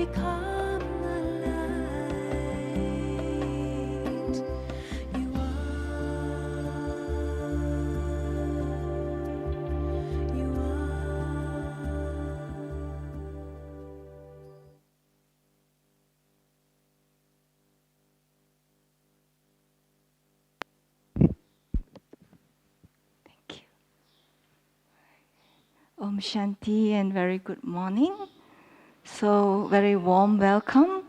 become the light you Thank you. Om Shanti and very good morning. So very warm welcome.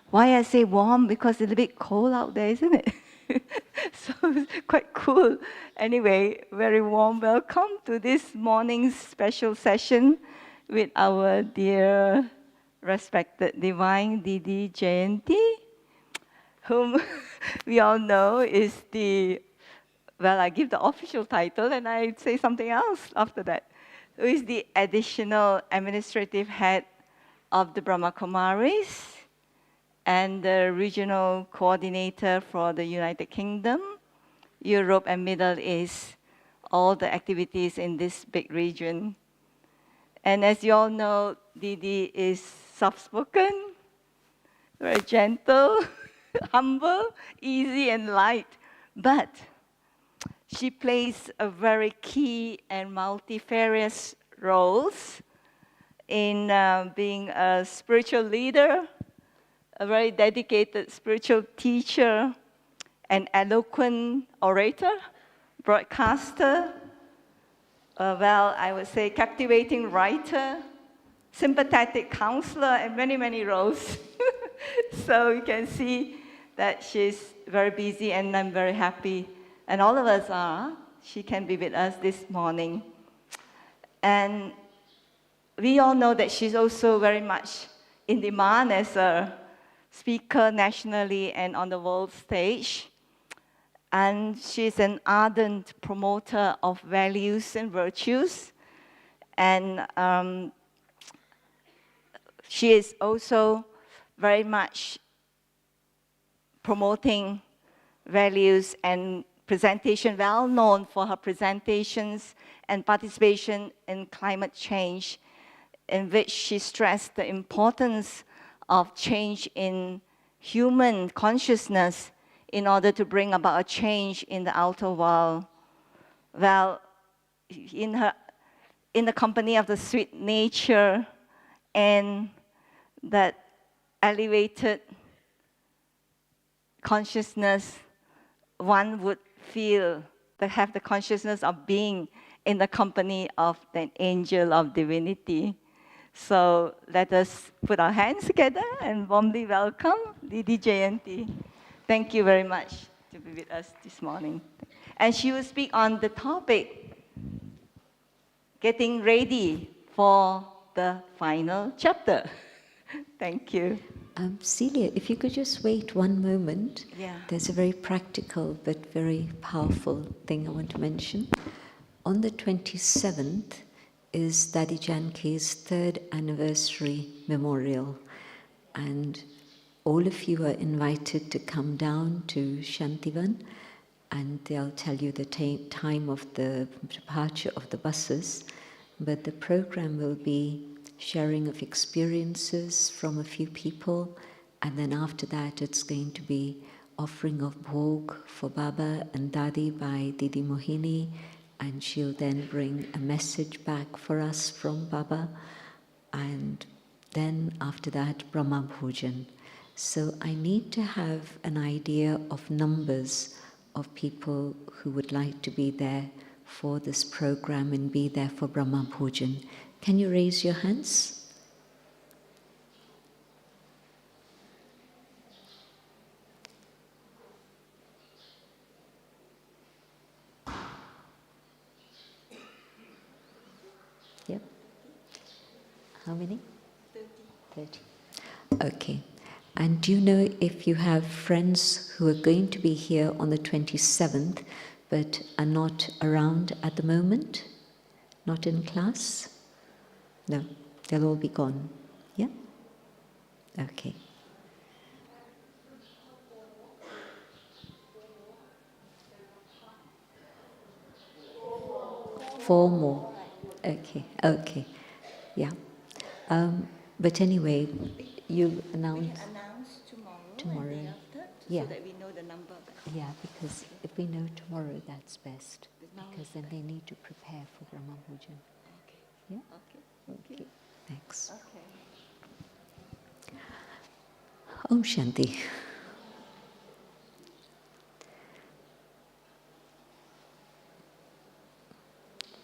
Why I say warm? Because it's a bit cold out there, isn't it? So it's quite cool. Anyway, very warm welcome to this morning's special session with our dear respected divine Didi Jayanti, whom we all know is the, well, I give the official title and I say something else after that, who is the additional administrative head of the Brahma Kumaris and the regional coordinator for the United Kingdom, Europe and Middle East, all the activities in this big region. And as you all know, Didi is soft-spoken, very gentle, humble, easy and light, but she plays a very key and multifarious roles in being a spiritual leader, a very dedicated spiritual teacher, an eloquent orator, broadcaster, well, I would say captivating writer, sympathetic counselor, and many, many roles. So you can see that she's very busy, and I'm very happy, and all of us are. She can be with us this morning. And we all know that she's also very much in demand as a speaker nationally and on the world stage. And she's an ardent promoter of values and virtues. And she is also very much promoting values and presentation, well known for her presentations and participation in climate change, in which she stressed the importance of change in human consciousness in order to bring about a change in the outer world. Well, in the company of the sweet nature and that elevated consciousness, one would feel that have the consciousness of being in the company of an angel of divinity. So let us put our hands together and warmly welcome Didi Jayanti. Thank you very much to be with us this morning. And she will speak on the topic, getting ready for the final chapter. Thank you. Celia, if you could just wait one moment. Yeah. There's a very practical but very powerful thing I want to mention. On the 27th is Didi Jayanti's 3rd anniversary memorial. And all of you are invited to come down to Shantivan, and they'll tell you the time of the departure of the buses. But the program will be sharing of experiences from a few people, and then after that it's going to be offering of bhog for Baba and Dadi by Didi Mohini, and she'll then bring a message back for us from Baba, and then after that Brahma Bhojan. So I need to have an idea of numbers of people who would like to be there for this program and be there for Brahma Bhojan. Can you raise your hands? Yep. How many? 30. Okay. And do you know if you have friends who are going to be here on the 27th but are not around at the moment? Not in class? No, they'll all be gone. Yeah? Okay. Four more. Okay, okay. Yeah. But anyway, You'll announce? We can announce tomorrow. Tomorrow. And day after, Yeah. so that we know the number. Yeah, because if we know tomorrow, that's best. Now Because then they need to prepare for Brahma Bhojan. Okay. Yeah? Okay. Okay. Thanks. Okay. Om Shanti.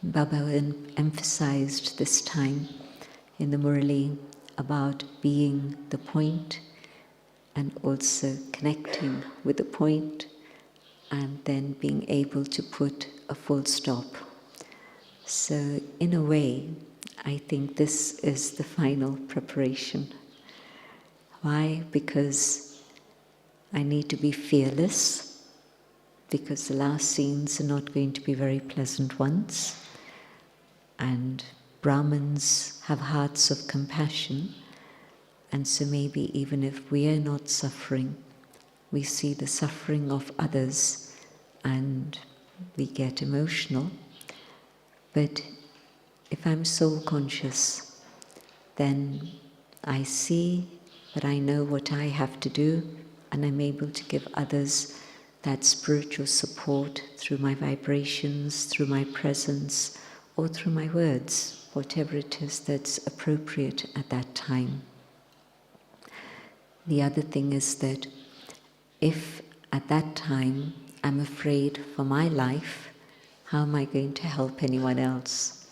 Baba emphasized this time in the Murali about being the point and also connecting with the point and then being able to put a full stop. So in a way, I think this is the final preparation. Why? Because I need to be fearless, because the last scenes are not going to be very pleasant ones. And Brahmins have hearts of compassion, and so maybe even if we are not suffering, we see the suffering of others and we get emotional. But if I'm soul conscious, then I see that I know what I have to do, and I'm able to give others that spiritual support through my vibrations, through my presence, or through my words, whatever it is that's appropriate at that time. The other thing is that if at that time I'm afraid for my life, how am I going to help anyone else?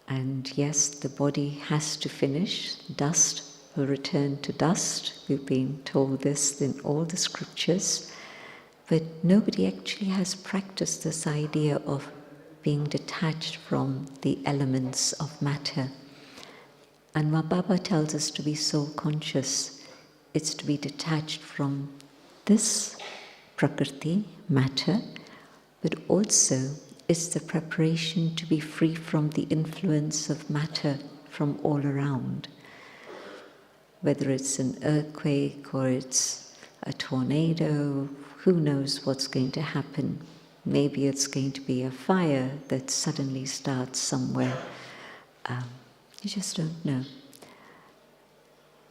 And yes, the body has to finish. Dust will return to dust. We've been told this in all the scriptures. But nobody actually has practiced this idea of being detached from the elements of matter. And when Baba tells us to be soul conscious, it's to be detached from this prakriti, matter, but also it's the preparation to be free from the influence of matter from all around. Whether it's an earthquake or it's a tornado, who knows what's going to happen. Maybe it's going to be a fire that suddenly starts somewhere. You just don't know.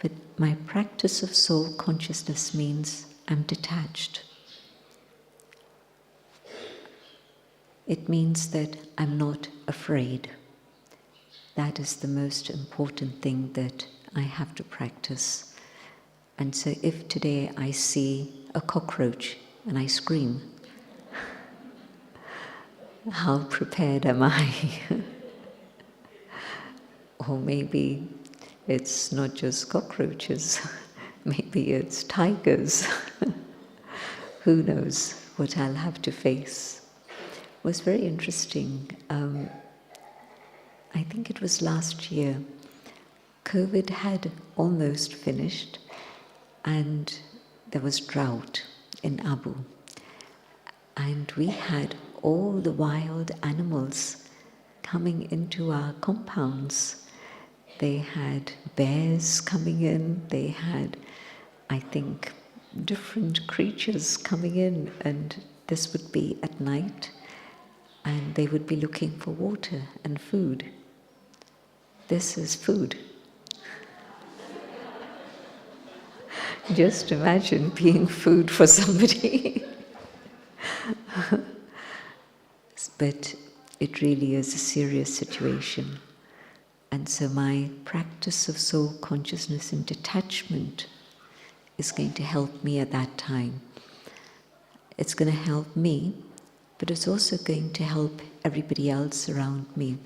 But my practice of soul consciousness means I'm detached. It means that I'm not afraid. That is the most important thing that I have to practice. And so if today I see a cockroach and I scream, how prepared am I? Or maybe it's not just cockroaches, maybe it's tigers. Who knows what I'll have to face. It was very interesting. I think it was last year. COVID had almost finished and there was drought in Abu. And we had all the wild animals coming into our compounds. They had bears coming in, they had, I think, different creatures coming in, and this would be at night, and they would be looking for water and food. This is food. Just imagine being food for somebody. But it really is a serious situation. And so my practice of soul consciousness and detachment is going to help me at that time. It's going to help me, but it's also going to help everybody else around me.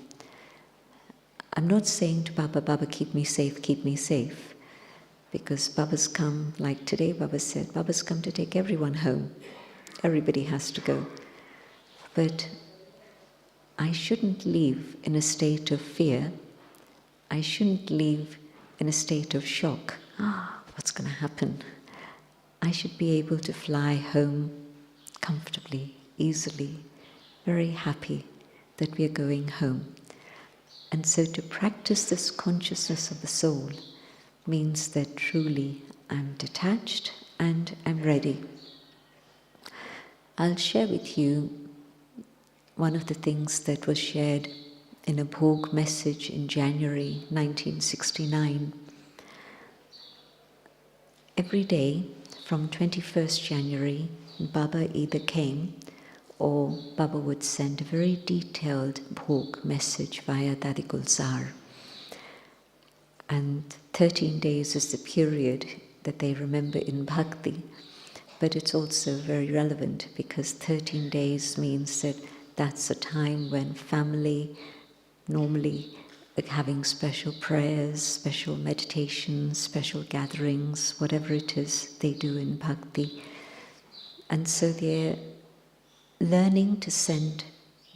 I'm not saying to Baba, Baba, keep me safe, because Baba's come, like today Baba said, Baba's come to take everyone home. Everybody has to go. But I shouldn't leave in a state of fear. I shouldn't leave in a state of shock. What's going to happen? I should be able to fly home comfortably, easily, very happy that we are going home. And so to practice this consciousness of the soul means that truly I'm detached and I'm ready. I'll share with you one of the things that was shared in a Bhog message in January 1969. every day from 21st January, Baba either came or Baba would send a very detailed bhog message via Dadi Gulzar. And 13 days is the period that they remember in bhakti, but it's also very relevant because 13 days means that that's a time when family normally having special prayers, special meditations, special gatherings, whatever it is they do in bhakti. And so they're learning to send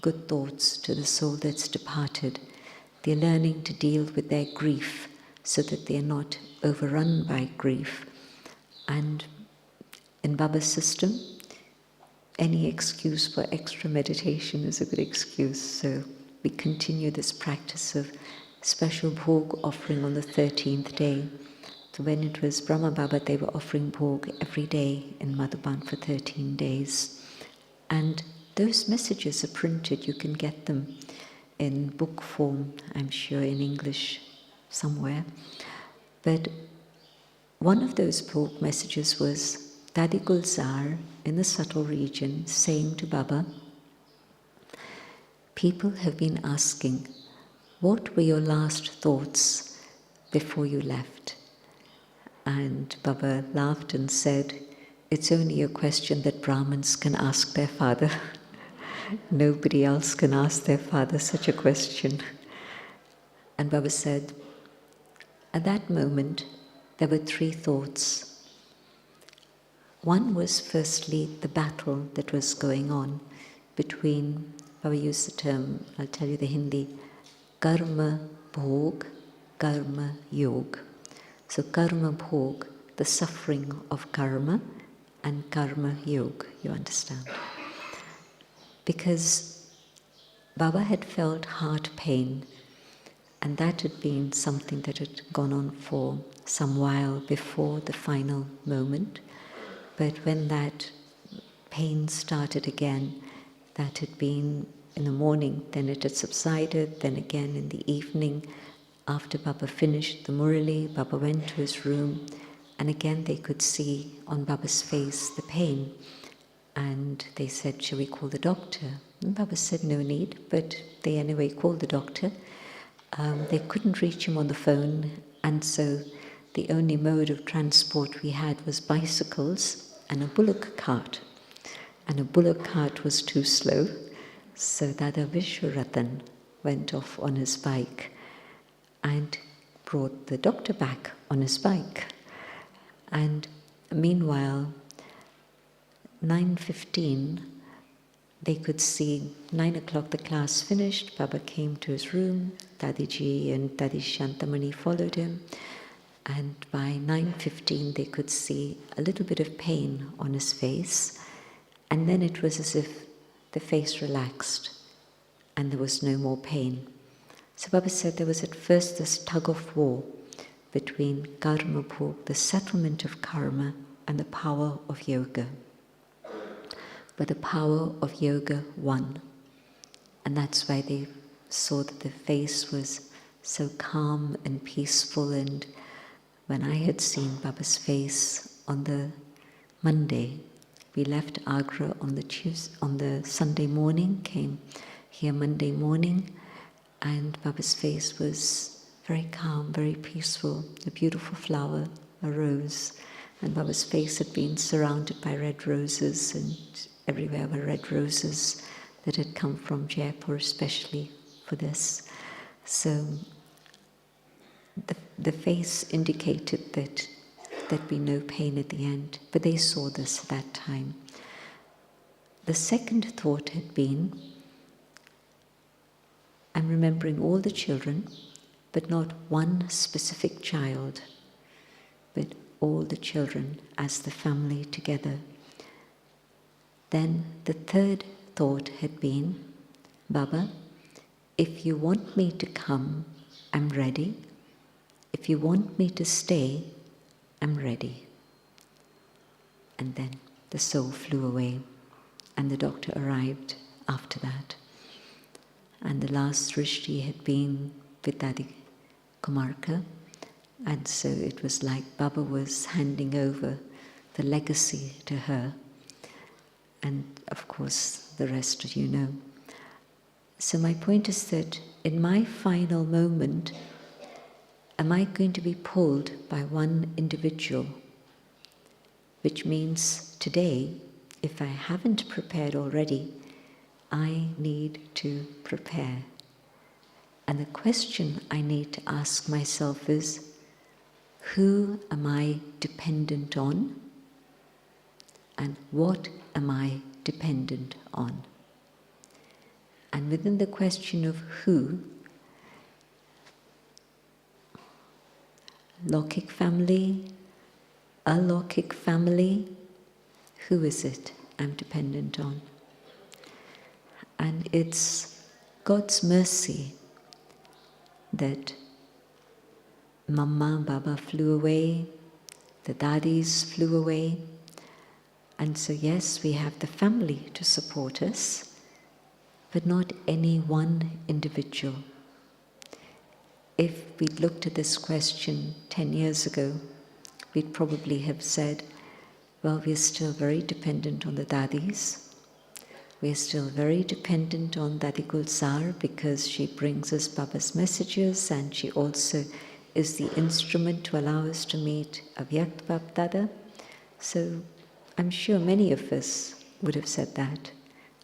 good thoughts to the soul that's departed. They're learning to deal with their grief so that they're not overrun by grief. And in Baba's system, any excuse for extra meditation is a good excuse. So we continue this practice of special bhog offering on the 13th day. So when it was Brahma Baba, they were offering bhog every day in Madhuban for 13 days. And those messages are printed. You can get them in book form, I'm sure in English somewhere. But one of those bhog messages was Dadi Gulzar in the subtle region saying to Baba, people have been asking, what were your last thoughts before you left? And Baba laughed and said, it's only a question that Brahmins can ask their father. Nobody else can ask their father such a question. And Baba said, at that moment, there were three thoughts. One was firstly the battle that was going on between, Baba used the term, I'll tell you the Hindi, karma bhog, karma yog. So karma bhog, the suffering of karma, and karma yog, you understand. Because Baba had felt heart pain, and that had been something that had gone on for some while before the final moment. But when that pain started again, that had been in the morning, then it had subsided, then again in the evening. After Baba finished the Murali, Baba went to his room, and again they could see on Baba's face the pain. And they said, shall we call the doctor? And Baba said, no need, but they anyway called the doctor. They couldn't reach him on the phone, and so the only mode of transport we had was bicycles and a bullock cart. And a bullock cart was too slow, so Dada Vishwaratan went off on his bike and brought the doctor back on his bike. And meanwhile, 9:15, they could see 9 o'clock the class finished. Baba came to his room. Dadiji and Dadi Shantamani followed him. And by 9:15, they could see a little bit of pain on his face. And then it was as if the face relaxed and there was no more pain. So Baba said there was at first this tug of war between karma bhog, the settlement of karma, and the power of yoga. But the power of yoga won. And that's why they saw that the face was so calm and peaceful. And when I had seen Baba's face on the Monday, we left Agra on the Sunday morning, came here Monday morning, and Baba's face was very calm, very peaceful, a beautiful flower, a rose. And Baba's face had been surrounded by red roses, and everywhere were red roses that had come from Jaipur especially for this. So the face indicated that there'd be no pain at the end, but they saw this at that time. The second thought had been, I'm remembering all the children, but not one specific child, but all the children as the family together. Then the third thought had been, Baba, if you want me to come, I'm ready. If you want me to stay, I'm ready. And then the soul flew away, and the doctor arrived after that. And the last Srishti had been with Dadi Kumarka, And so it was like Baba was handing over the legacy to her. And of course, the rest you know. So my point is that in my final moment, am I going to be pulled by one individual? Which means today, if I haven't prepared already, I need to prepare. And the question I need to ask myself is, who am I dependent on? And what am I dependent on? And within the question of who, Lokik family, alokik family, who is it I'm dependent on? And it's God's mercy that Mama, Baba flew away, the Dadis flew away, and so yes, we have the family to support us, but not any one individual. If we'd looked at this question 10 years ago, we'd probably have said, well, we're still very dependent on the Dadis. We're still very dependent on Dadi Gulzar because she brings us Baba's messages and she also is the instrument to allow us to meet Avyakt Bab Dada. So I'm sure many of us would have said that.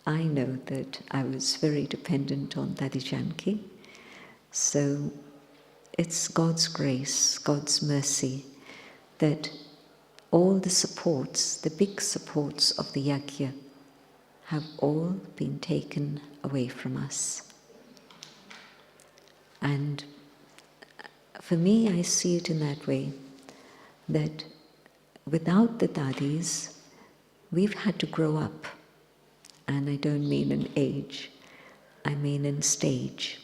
I know that I was very dependent on Didi Jayanti. So it's God's grace, God's mercy, that all the supports, the big supports of the Yajna, have all been taken away from us. And for me, I see it in that way, that without the Dadis, we've had to grow up. And I don't mean in age, I mean in stage.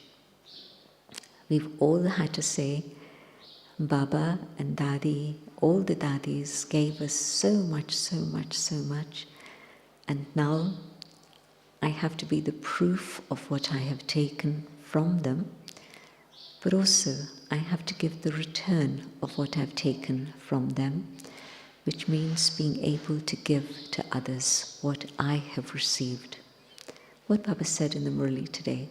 We've all had to say, Baba and Dadi, all the Dadis gave us so much, so much, so much. And now I have to be the proof of what I have taken from them, but also I have to give the return of what I've taken from them, which means being able to give to others what I have received. What Baba said in the Murli today,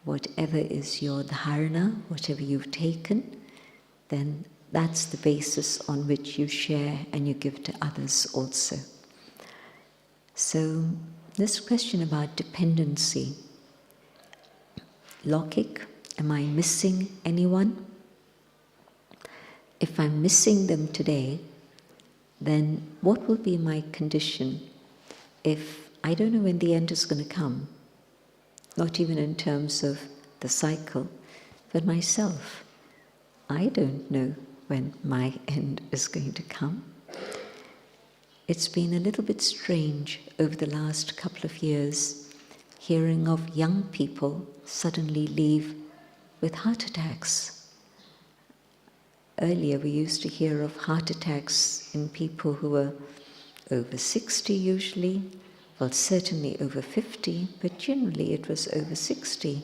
whatever is your dharana, whatever you've taken, then that's the basis on which you share and you give to others also. So this question about dependency, Lokik, am I missing anyone? If I'm missing them today, then what will be my condition if I don't know when the end is going to come? Not even in terms of the cycle, but myself. I don't know when my end is going to come. It's been a little bit strange over the last couple of years hearing of young people suddenly leave with heart attacks. Earlier we used to hear of heart attacks in people who were over 60 usually, well certainly over 50, but generally it was over 60.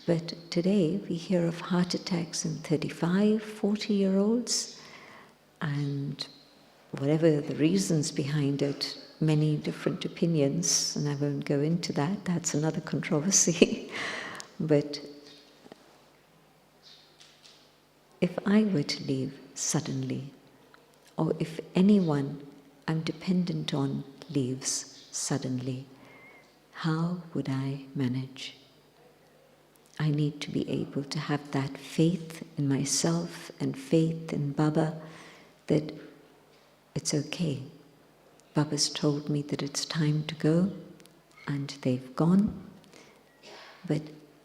But today we hear of heart attacks in 35, 40-year-olds, and whatever the reasons behind it, many different opinions, and I won't go into that, that's another controversy. But if I were to leave suddenly, or if anyone I'm dependent on leaves suddenly, how would I manage? I need to be able to have that faith in myself and faith in Baba that it's okay. Baba's told me that it's time to go, and they've gone, but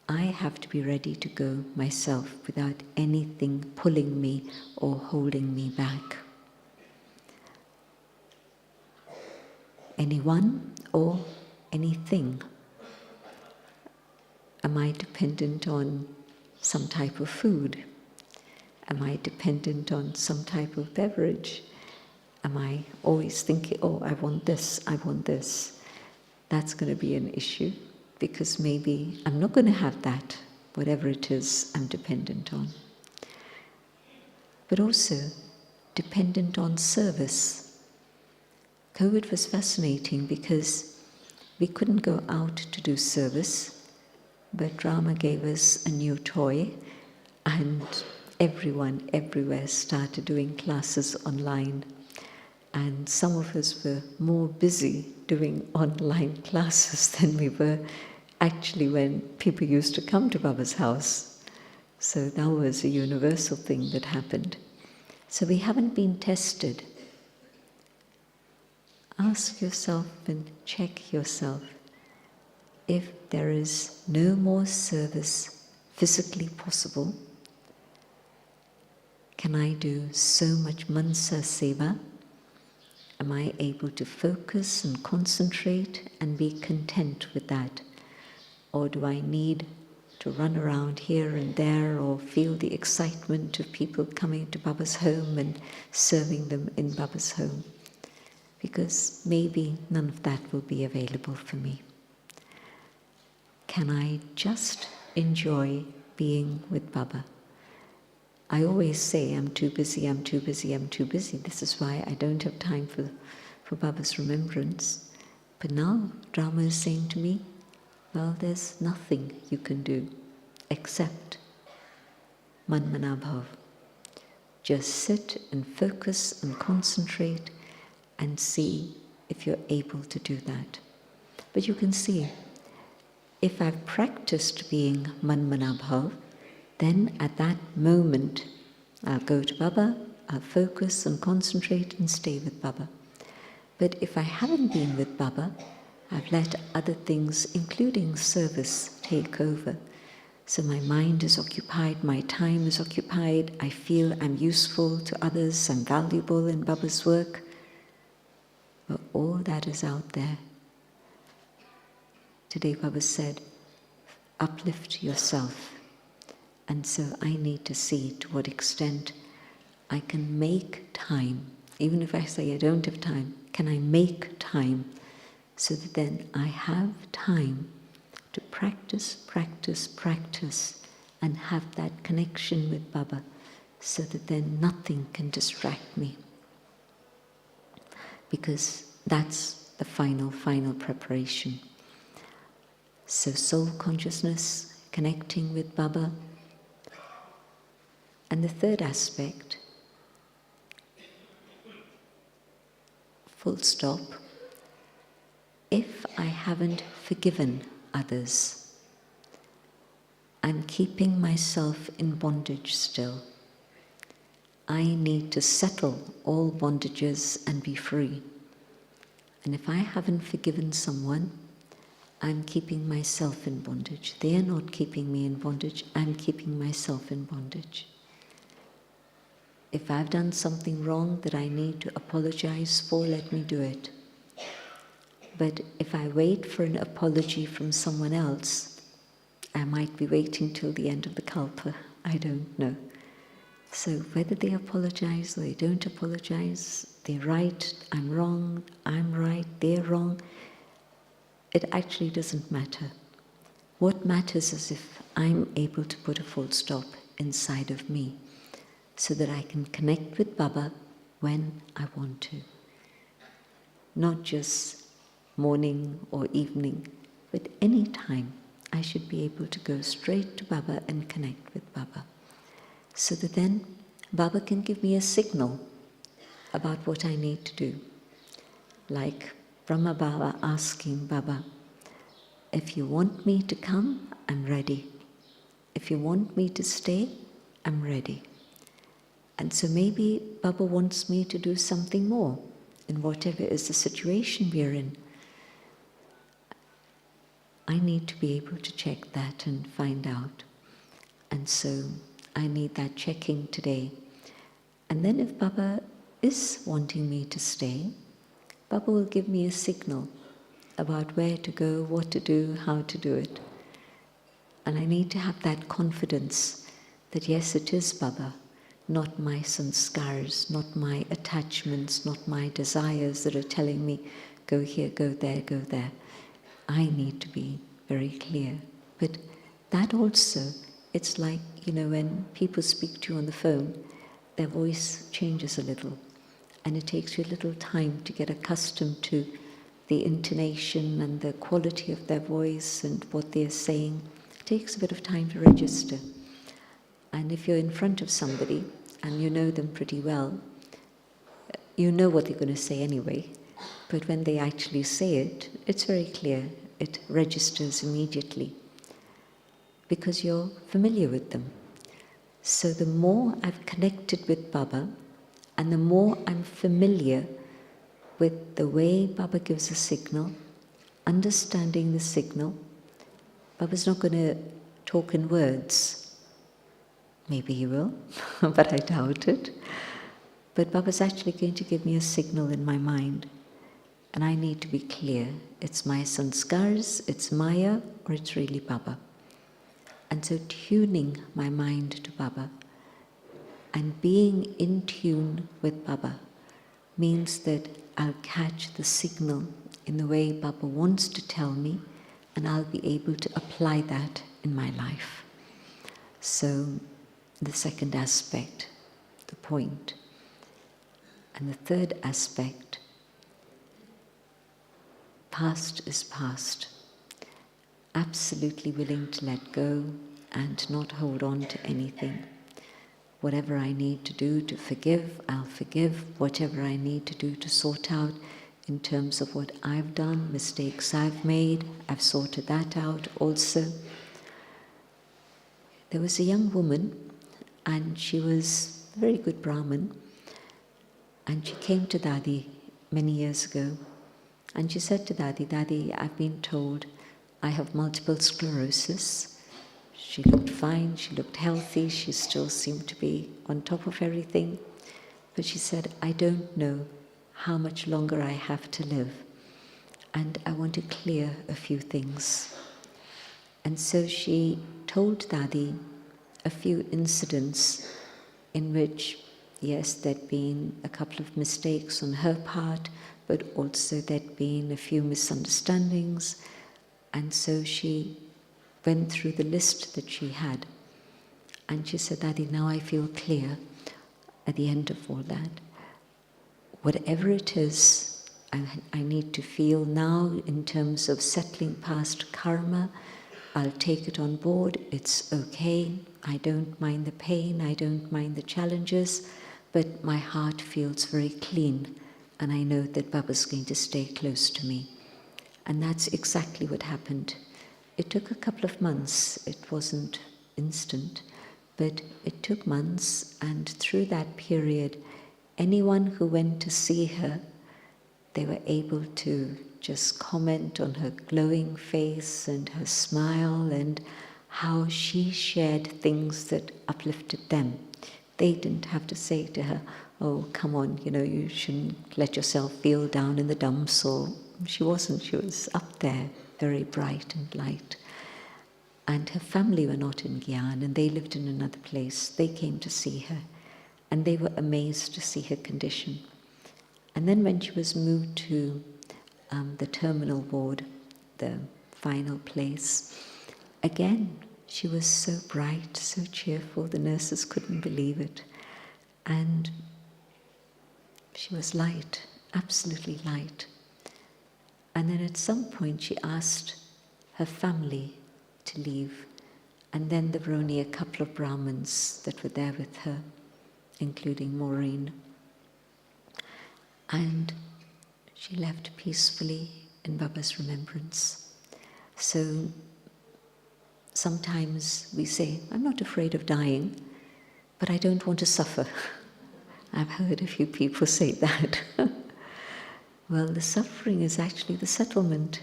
I have to be ready to go myself without anything pulling me or holding me back. Anyone or anything? Am I dependent on some type of food? Am I dependent on some type of beverage? Am I always thinking, oh, I want this, I want this? That's going to be an issue, because maybe I'm not going to have that, whatever it is I'm dependent on. but also dependent on service. COVID was fascinating because we couldn't go out to do service, but Rama gave us a new toy, and everyone everywhere started doing classes online. And some of us were more busy doing online classes than we were actually when people used to come to Baba's house. So that was a universal thing that happened. So we haven't been tested. Ask yourself and check yourself if there is no more service physically possible. Can I do so much mansa seva? Am I able to focus and concentrate and be content with that? Or do I need to run around here and there or feel the excitement of people coming to Baba's home and serving them in Baba's home? Because maybe none of that will be available for me. Can I just enjoy being with Baba? I always say, I'm too busy, I'm too busy, I'm too busy. This is why I don't have time for Baba's remembrance. But now Rama is saying to me, well, there's nothing you can do except manmanabhav. Just sit and focus and concentrate and see if you're able to do that. But you can see, if I've practiced being manmanabhav, then at that moment, I'll go to Baba, I'll focus and concentrate and stay with Baba. But if I haven't been with Baba, I've let other things, including service, take over. So my mind is occupied, my time is occupied, I feel I'm useful to others, I'm valuable in Baba's work. But all that is out there. Today Baba said, uplift yourself. And so I need to see to what extent I can make time. Even if I say I don't have time, can I make time so that then I have time to practice, practice, practice and have that connection with Baba so that then nothing can distract me. Because that's the final preparation. So soul consciousness, connecting with Baba. And the third aspect, full stop, if I haven't forgiven others, I'm keeping myself in bondage still. I need to settle all bondages and be free. And if I haven't forgiven someone, I'm keeping myself in bondage. They are not keeping me in bondage, I'm keeping myself in bondage. If I've done something wrong that I need to apologize for, let me do it. But if I wait for an apology from someone else, I might be waiting till the end of the kalpa. I don't know. So whether they apologize or they don't apologize, they're right, I'm wrong, I'm right, they're wrong, it actually doesn't matter. What matters is if I'm able to put a full stop inside of me, so that I can connect with Baba when I want to. Not just morning or evening, but any time I should be able to go straight to Baba and connect with Baba. So that then Baba can give me a signal about what I need to do. Like Brahma Baba asking Baba, if you want me to come, I'm ready. If you want me to stay, I'm ready. And so maybe Baba wants me to do something more in whatever is the situation we're in. I need to be able to check that and find out. And so I need that checking today. And then if Baba is wanting me to stay, Baba will give me a signal about where to go, what to do, how to do it. And I need to have that confidence that yes, it is Baba, not my sanskars, not my attachments, not my desires that are telling me, go here, go there, go there. I need to be very clear. But that also, it's like, when people speak to you on the phone their voice changes a little, and it takes you a little time to get accustomed to the intonation and the quality of their voice and what they're saying. It takes a bit of time to register. And if you're in front of somebody and you know them pretty well, you know what they're going to say anyway. But when they actually say it, it's very clear. It registers immediately because you're familiar with them. So the more I've connected with Baba and the more I'm familiar with the way Baba gives a signal, understanding the signal, Baba's not going to talk in words. Maybe he will, but I doubt it. But Baba's actually going to give me a signal in my mind. And I need to be clear. It's my sanskars, it's Maya, or it's really Baba. And so tuning my mind to Baba and being in tune with Baba means that I'll catch the signal in the way Baba wants to tell me, and I'll be able to apply that in my life. So the second aspect, the point. And the third aspect, past is past. Absolutely willing to let go and not hold on to anything. Whatever I need to do to forgive, I'll forgive. Whatever I need to do to sort out in terms of what I've done, mistakes I've made, I've sorted that out also. There was a young woman, and she was a very good Brahmin, and she came to Dadi many years ago, and she said to Dadi, "Dadi, I've been told I have multiple sclerosis." She looked fine, she looked healthy, she still seemed to be on top of everything. But she said, "I don't know how much longer I have to live, and I want to clear a few things." And so she told Dadi a few incidents in which, yes, there'd been a couple of mistakes on her part, but also there'd been a few misunderstandings. And so she went through the list that she had. And she said, "Dadi, now I feel clear at the end of all that. Whatever it is I need to feel now in terms of settling past karma, I'll take it on board. It's okay. I don't mind the pain. I don't mind the challenges. But my heart feels very clean. And I know that Baba's going to stay close to me." And that's exactly what happened. It took a couple of months. It wasn't instant, but it took months. And through that period, anyone who went to see her, they were able to just comment on her glowing face and her smile and how she shared things that uplifted them. They didn't have to say to her, "Oh, come on, you shouldn't let yourself feel down in the dumps," or she wasn't. She was up there, very bright and light. And her family were not in Gyan, and they lived in another place. They came to see her, and they were amazed to see her condition. And then when she was moved to the terminal ward, the final place, again, she was so bright, so cheerful, the nurses couldn't believe it. And she was light, absolutely light. And then at some point she asked her family to leave. And then there were only a couple of Brahmins that were there with her, including Maureen. And she left peacefully in Baba's remembrance. So sometimes we say, "I'm not afraid of dying, but I don't want to suffer." I've heard a few people say that. Well, the suffering is actually the settlement.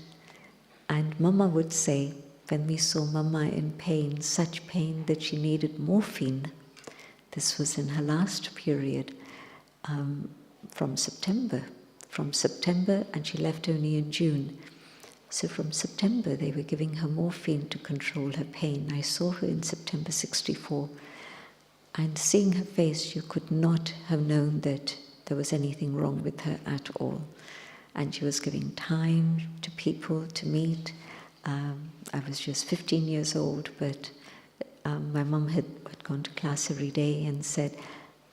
And Mama would say, when we saw Mama in pain, such pain that she needed morphine, this was in her last period, from September, and she left only in June. So from September, they were giving her morphine to control her pain. I saw her in September 64, and seeing her face, you could not have known that there was anything wrong with her at all. And she was giving time to people to meet. I was just 15 years old, but my mum had gone to class every day and said,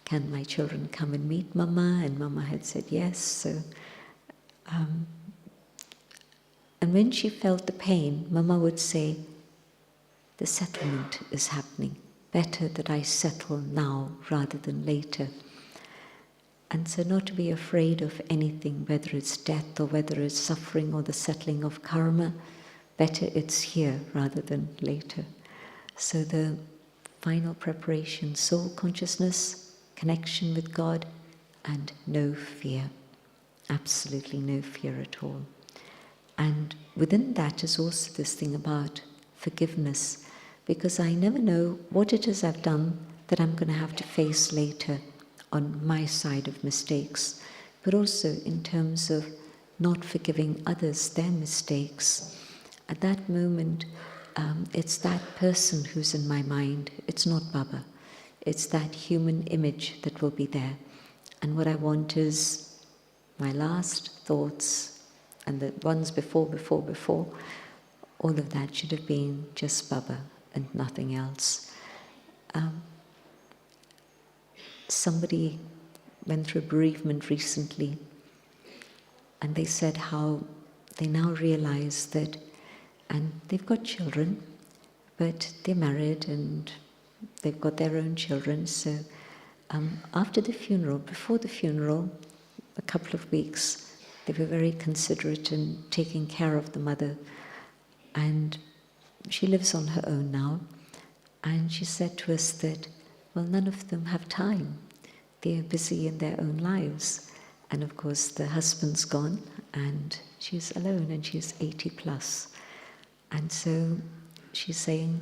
can my children come and meet Mama? And Mama had said yes. So, and when she felt the pain, Mama would say, the settlement is happening. Better that I settle now rather than later. And so not to be afraid of anything, whether it's death or whether it's suffering or the settling of karma, better it's here rather than later. So the final preparation, soul consciousness, connection with God, and no fear. Absolutely no fear at all. And within that is also this thing about forgiveness, because I never know what it is I've done that I'm going to have to face later on my side of mistakes, but also in terms of not forgiving others their mistakes. At that moment, it's that person who's in my mind. It's not Baba. It's that human image that will be there. And what I want is my last thoughts and the ones before, all of that should have been just Baba and nothing else. Somebody went through a bereavement recently, and they said how they now realize that, and they've got children, but they're married and they've got their own children. So after the funeral, before the funeral, a couple of weeks, they were very considerate in taking care of the mother. And she lives on her own now. And she said to us that, well, none of them have time. They're busy in their own lives. And of course, the husband's gone, and she's alone, and she's 80 plus. And so she's saying,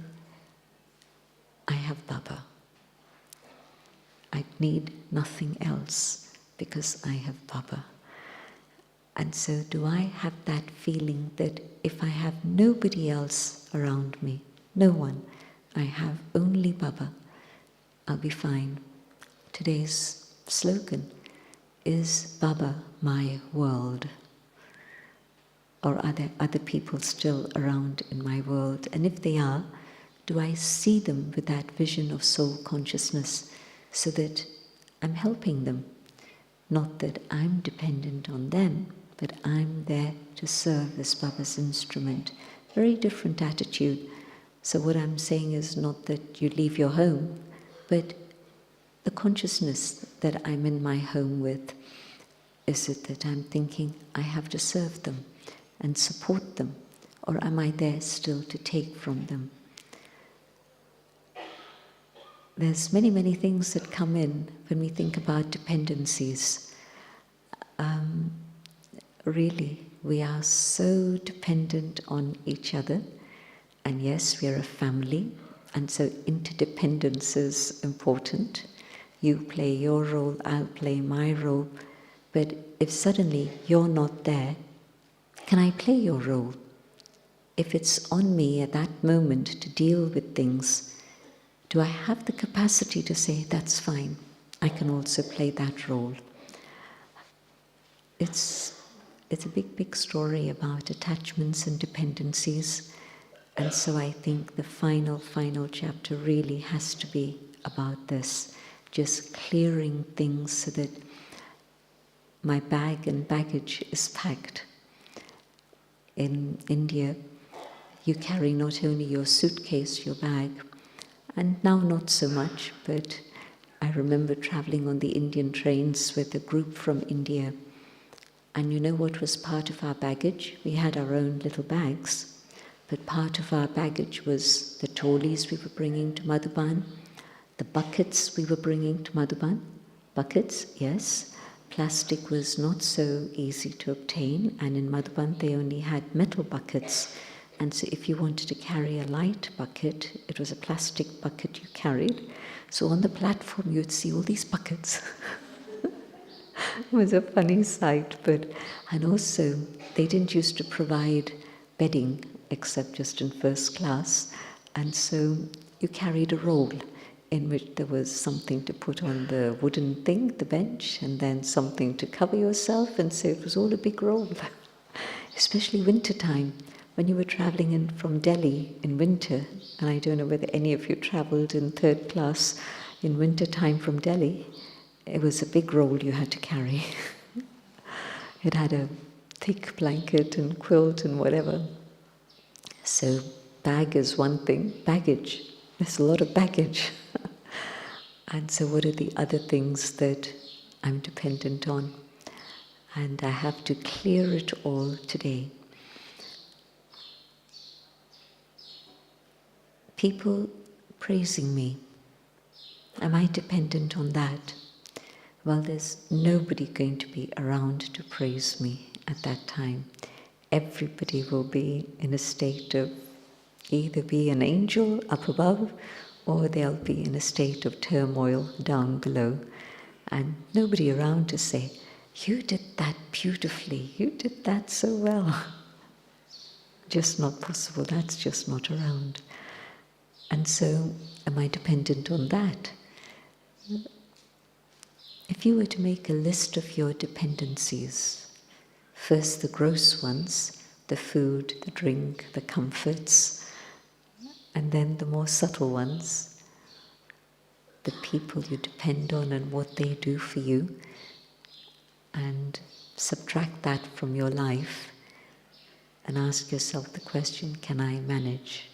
I have Baba. I need nothing else because I have Baba. And so do I have that feeling that if I have nobody else around me, no one, I have only Baba, I'll be fine. Today's slogan is Baba, my world. Or are there other people still around in my world? And if they are, do I see them with that vision of soul consciousness so that I'm helping them? Not that I'm dependent on them, but I'm there to serve as Baba's instrument. Very different attitude. So what I'm saying is not that you leave your home, but the consciousness that I'm in my home with. Is it that I'm thinking I have to serve them and support them, or am I there still to take from them? There's many, many things that come in when we think about dependencies. Really, we are so dependent on each other, and yes, we are a family, and so interdependence is important. You play your role, I'll play my role, but if suddenly you're not there, can I play your role? If it's on me at that moment to deal with things, do I have the capacity to say, that's fine, I can also play that role? It's a big, big story about attachments and dependencies, and so I think the final chapter really has to be about this, just clearing things so that my bag and baggage is packed. In India, you carry not only your suitcase, your bag, and now not so much, but I remember traveling on the Indian trains with a group from India. And you know what was part of our baggage? We had our own little bags, but part of our baggage was the tolis we were bringing to Madhuban, the buckets we were bringing to Madhuban. Buckets, yes. Plastic was not so easy to obtain, and in Madhuban they only had metal buckets. And so if you wanted to carry a light bucket, it was a plastic bucket you carried. So on the platform you'd see all these buckets. It was a funny sight, and also they didn't used to provide bedding except just in first class, and so you carried a roll in which there was something to put on the wooden thing, the bench, and then something to cover yourself, and so it was all a big roll. Especially winter time, when you were traveling in from Delhi in winter, and I don't know whether any of you traveled in third class in winter time from Delhi, it was a big roll you had to carry. It had a thick blanket and quilt and whatever. So bag is one thing, baggage. There's a lot of baggage. And so what are the other things that I'm dependent on? And I have to clear it all today. People praising me. Am I dependent on that? Well, there's nobody going to be around to praise me at that time. Everybody will be in a state of either be an angel up above, or they'll be in a state of turmoil down below. And nobody around to say, "You did that beautifully, you did that so well." Just not possible, that's just not around. And so, am I dependent on that? If you were to make a list of your dependencies, first the gross ones, the food, the drink, the comforts, and then the more subtle ones, the people you depend on and what they do for you, and subtract that from your life and ask yourself the question, can I manage?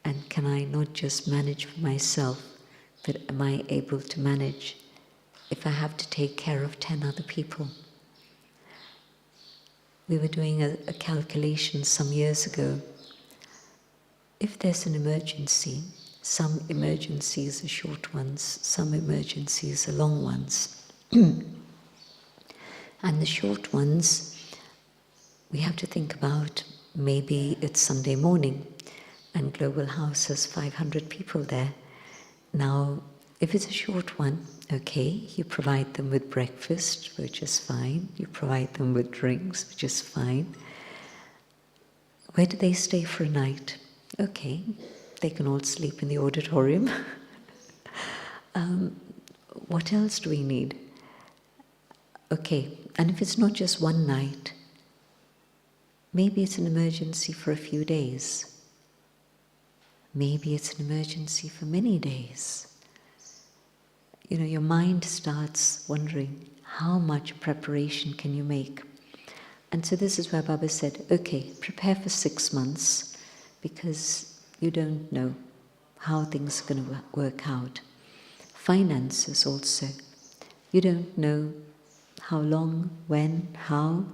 And can I not just manage for myself, but am I able to manage if I have to take care of 10 other people? We were doing a calculation some years ago. If there's an emergency, some emergencies are short ones, some emergencies are long ones. And the short ones, we have to think about, maybe it's Sunday morning and Global House has 500 people there. Now, if it's a short one, okay, you provide them with breakfast, which is fine. You provide them with drinks, which is fine. Where do they stay for a night? Okay, they can all sleep in the auditorium. What else do we need? Okay, and if it's not just one night, maybe it's an emergency for a few days. Maybe it's an emergency for many days. You know, your mind starts wondering, how much preparation can you make? And so this is where Baba said, okay, prepare for 6 months, because you don't know how things are going to work out. Finances also. You don't know how long, when, how,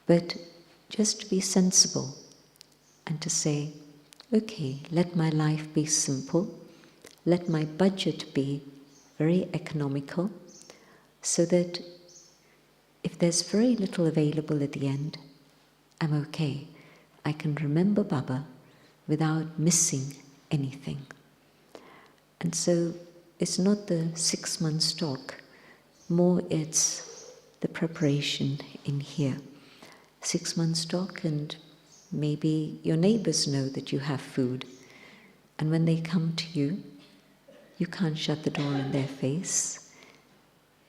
but just to be sensible and to say, okay, let my life be simple, let my budget be very economical, so that if there's very little available at the end, I'm okay. I can remember Baba without missing anything. And so it's not the 6-month stock, more it's the preparation in here. 6-month stock, and maybe your neighbors know that you have food, and when they come to you, you can't shut the door in their face.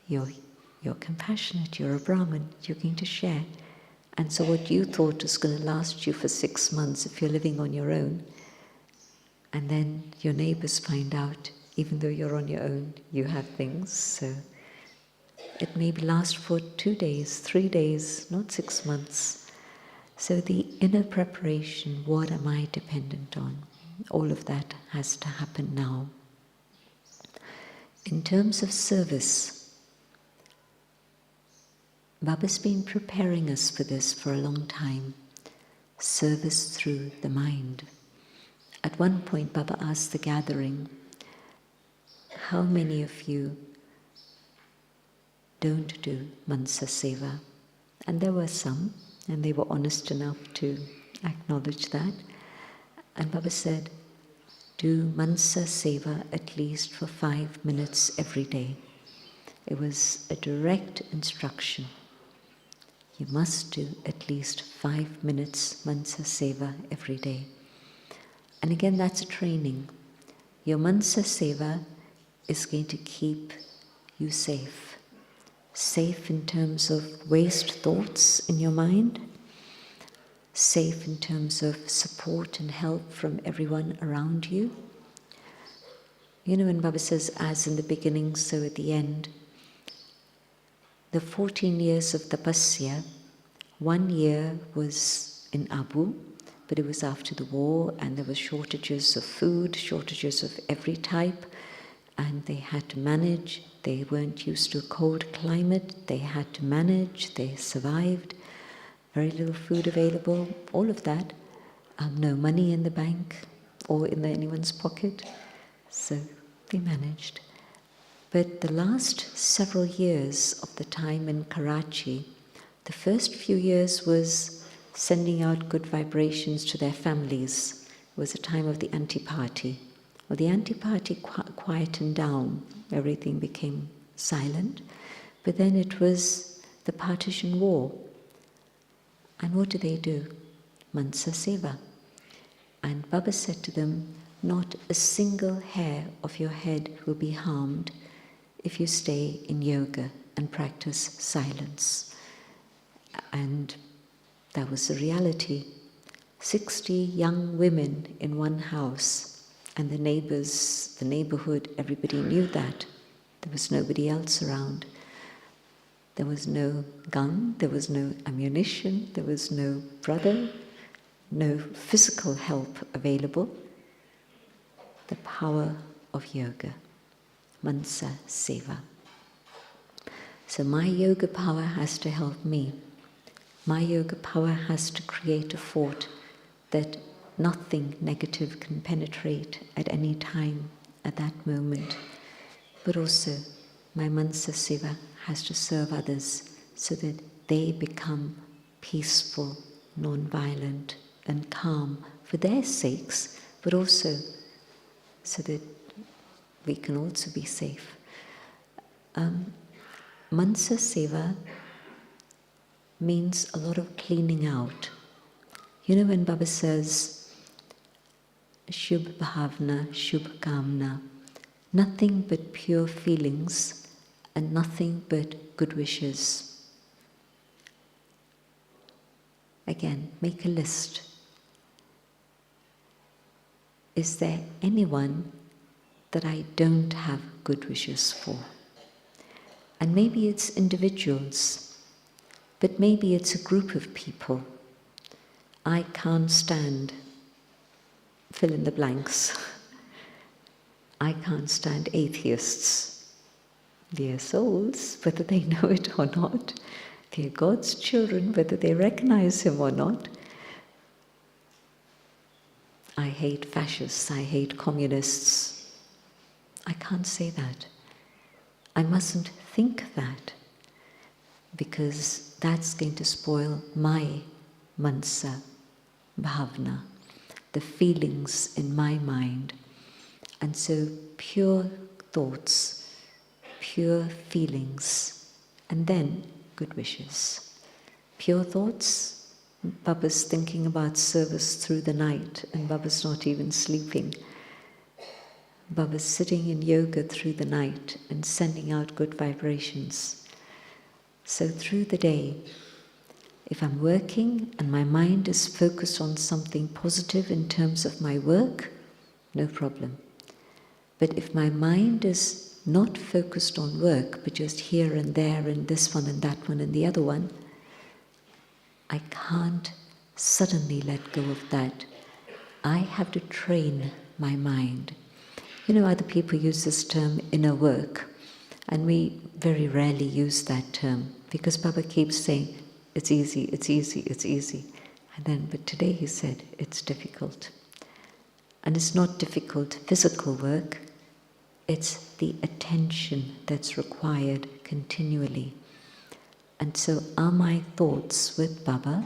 You're compassionate, you're a Brahmin, you're going to share. And so what you thought was going to last you for 6 months if you're living on your own, and then your neighbors find out, even though you're on your own, you have things, so it may last for 2 days, 3 days, not 6 months. So the inner preparation, what am I dependent on? All of that has to happen now. In terms of service, Baba's been preparing us for this for a long time. Service through the mind. At one point, Baba asked the gathering, how many of you don't do Mansa Seva? And there were some, and they were honest enough to acknowledge that. And Baba said, do Mansa Seva at least for 5 minutes every day. It was a direct instruction. You must do at least 5 minutes Mansa Seva every day. And again, that's a training. Your Mansa Seva is going to keep you safe. Safe in terms of waste thoughts in your mind. Safe in terms of support and help from everyone around you. You know, when Baba says, as in the beginning, so at the end, the 14 years of tapasya, 1 year was in Abu, but it was after the war, and there were shortages of food, shortages of every type, and they had to manage. They weren't used to a cold climate. They had to manage. They survived. Very little food available, all of that. No money in the bank or in anyone's pocket. So they managed. But the last several years of the time in Karachi, the first few years was sending out good vibrations to their families. It was a time of the anti-party. Well, the anti-party quietened down. Everything became silent. But then it was the partition war. And what do? Mansa Seva. And Baba said to them, not a single hair of your head will be harmed if you stay in yoga and practice silence. And that was the reality. 60 young women in one house, and the neighbors, the neighborhood, everybody knew that. There was nobody else around. There was no gun, there was no ammunition, there was no brother, no physical help available. The power of yoga, Mansa Seva. So my yoga power has to help me. My yoga power has to create a fort that nothing negative can penetrate at any time, at that moment. But also, my Mansa Seva has to serve others so that they become peaceful, non-violent, and calm for their sakes, but also so that we can also be safe. Mansa Seva means a lot of cleaning out. You know when Baba says, Shubh Bhavna, Shubh Kamna, nothing but pure feelings and nothing but good wishes. Again, make a list. Is there anyone that I don't have good wishes for? And maybe it's individuals, but maybe it's a group of people. I can't stand, fill in the blanks. I can't stand atheists. They're souls, whether they know it or not. They're God's children, whether they recognize Him or not. I hate fascists, I hate communists. I can't say that. I mustn't think that, because that's going to spoil my mansa bhavna, the feelings in my mind. And so pure thoughts, pure feelings, and then good wishes. Pure thoughts, Baba's thinking about service through the night, and Baba's not even sleeping. Baba's sitting in yoga through the night and sending out good vibrations. So through the day, if I'm working and my mind is focused on something positive in terms of my work, no problem. But if my mind is not focused on work, but just here and there and this one and that one and the other one, I can't suddenly let go of that. I have to train my mind. You know, other people use this term inner work, and we very rarely use that term because Baba keeps saying, it's easy, it's easy, it's easy. And then, but today he said, it's difficult. And it's not difficult physical work, it's the attention that's required continually. And so are my thoughts with Baba?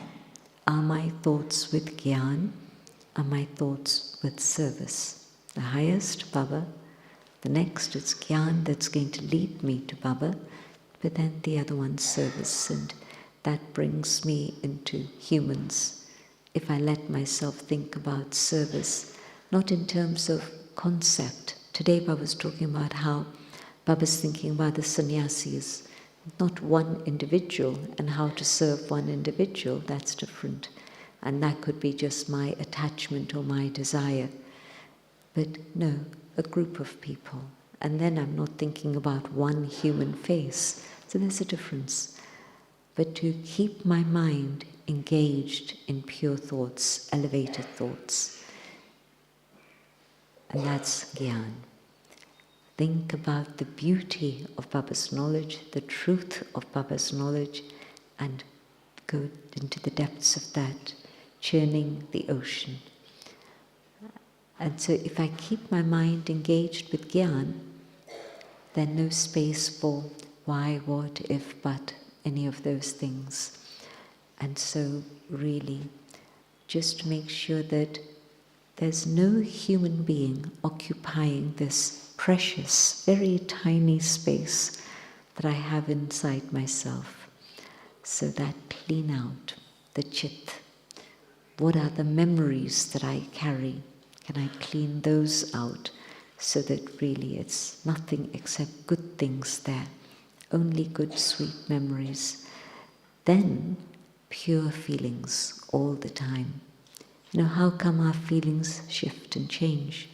Are my thoughts with Gyan? Are my thoughts with service? The highest, Baba. The next is Gyan that's going to lead me to Baba. But then the other one's service, and that brings me into humans. If I let myself think about service, not in terms of concept. Today Baba was talking about how Baba's thinking about the sannyasis, not one individual and how to serve one individual, that's different. And that could be just my attachment or my desire. But no, a group of people. and then I'm not thinking about one human face. So there's a difference. But to keep my mind engaged in pure thoughts, elevated thoughts, and that's Gyan. Think about the beauty of Baba's knowledge, the truth of Baba's knowledge, and go into the depths of that, churning the ocean. And so if I keep my mind engaged with Gyan, then no space for why, what, if, but, any of those things. And so really, just make sure that there's no human being occupying this precious, very tiny space that I have inside myself. So that clean out the chit. What are the memories that I carry? Can I clean those out so that really it's nothing except good things there, only good, sweet memories? Then pure feelings all the time. You know, how come our feelings shift and change?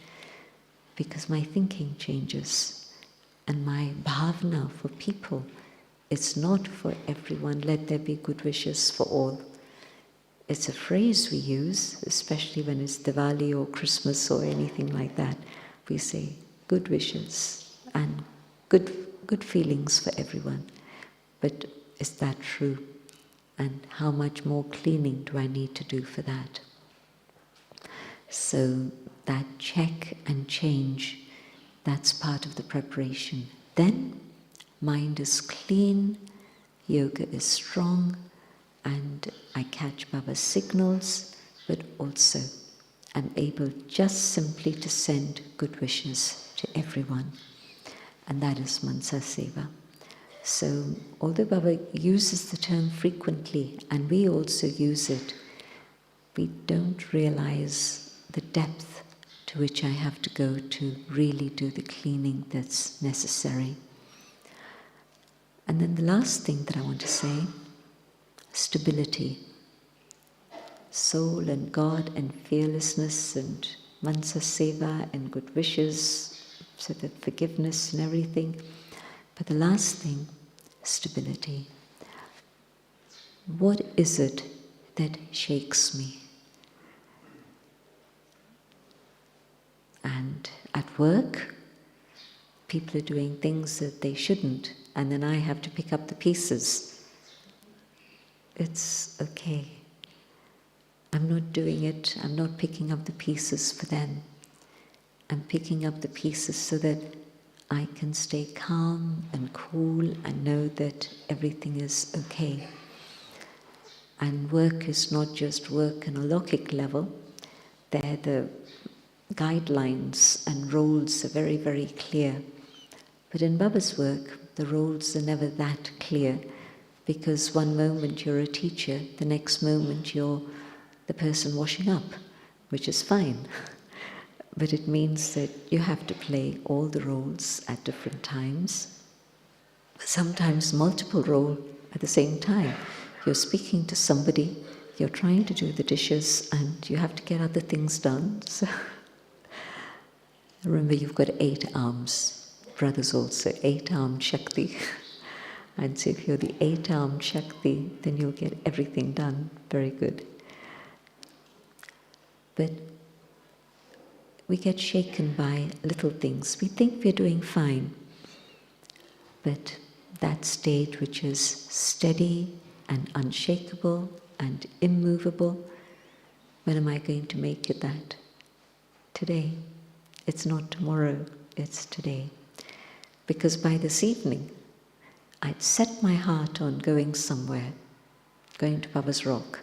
Because my thinking changes, and my bhavna for people, it's not for everyone, let there be good wishes for all. It's a phrase we use, especially when it's Diwali or Christmas or anything like that. We say good wishes and good feelings for everyone. But is that true? And how much more cleaning do I need to do for that? So that check and change, that's part of the preparation. Then mind is clean, yoga is strong, and I catch Baba's signals, but also I'm able just simply to send good wishes to everyone. And that is Mansa Seva. So although Baba uses the term frequently, and we also use it, we don't realize the depth to which I have to go to really do the cleaning that's necessary. And then the last thing that I want to say, stability. Soul and God and fearlessness and Mansa Seva and good wishes, so the forgiveness and everything. But the last thing, stability. What is it that shakes me? And at work, people are doing things that they shouldn't, and then I have to pick up the pieces. It's okay. I'm not doing it, I'm not picking up the pieces for them. I'm picking up the pieces so that I can stay calm and cool and know that everything is okay. And work is not just work on a logic level. There the guidelines and roles are very, very clear. But in Baba's work, the roles are never that clear, because one moment you're a teacher, the next moment you're the person washing up, which is fine. But it means that you have to play all the roles at different times, sometimes multiple roles at the same time. You're speaking to somebody, you're trying to do the dishes, and you have to get other things done. So remember, you've got 8 arms. Brothers also, 8-armed Shakti. And so if you're the 8-armed Shakti, then you'll get everything done. Very good. But we get shaken by little things. We think we're doing fine. But that state which is steady and unshakable and immovable, when am I going to make it that? Today. It's not tomorrow, it's today. Because by this evening, I'd set my heart on going somewhere, going to Baba's Rock.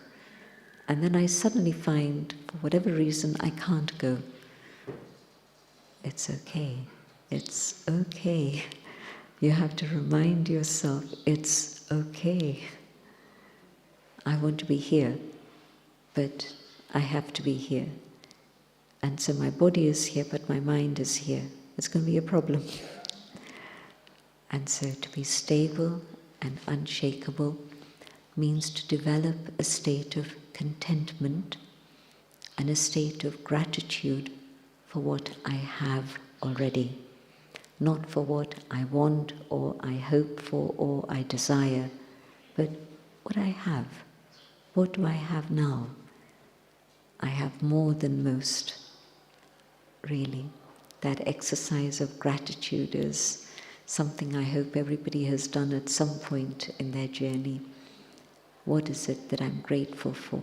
And then I suddenly find, for whatever reason, I can't go. It's okay. It's okay. You have to remind yourself, it's okay. I want to be here, but I have to be here. And so my body is here, but my mind is here. It's going to be a problem. And so to be stable and unshakable means to develop a state of contentment and a state of gratitude for what I have already. not for what I want or I hope for or I desire, but what I have. What do I have now? I have more than most, really. That exercise of gratitude is something I hope everybody has done at some point in their journey. What is it that I'm grateful for?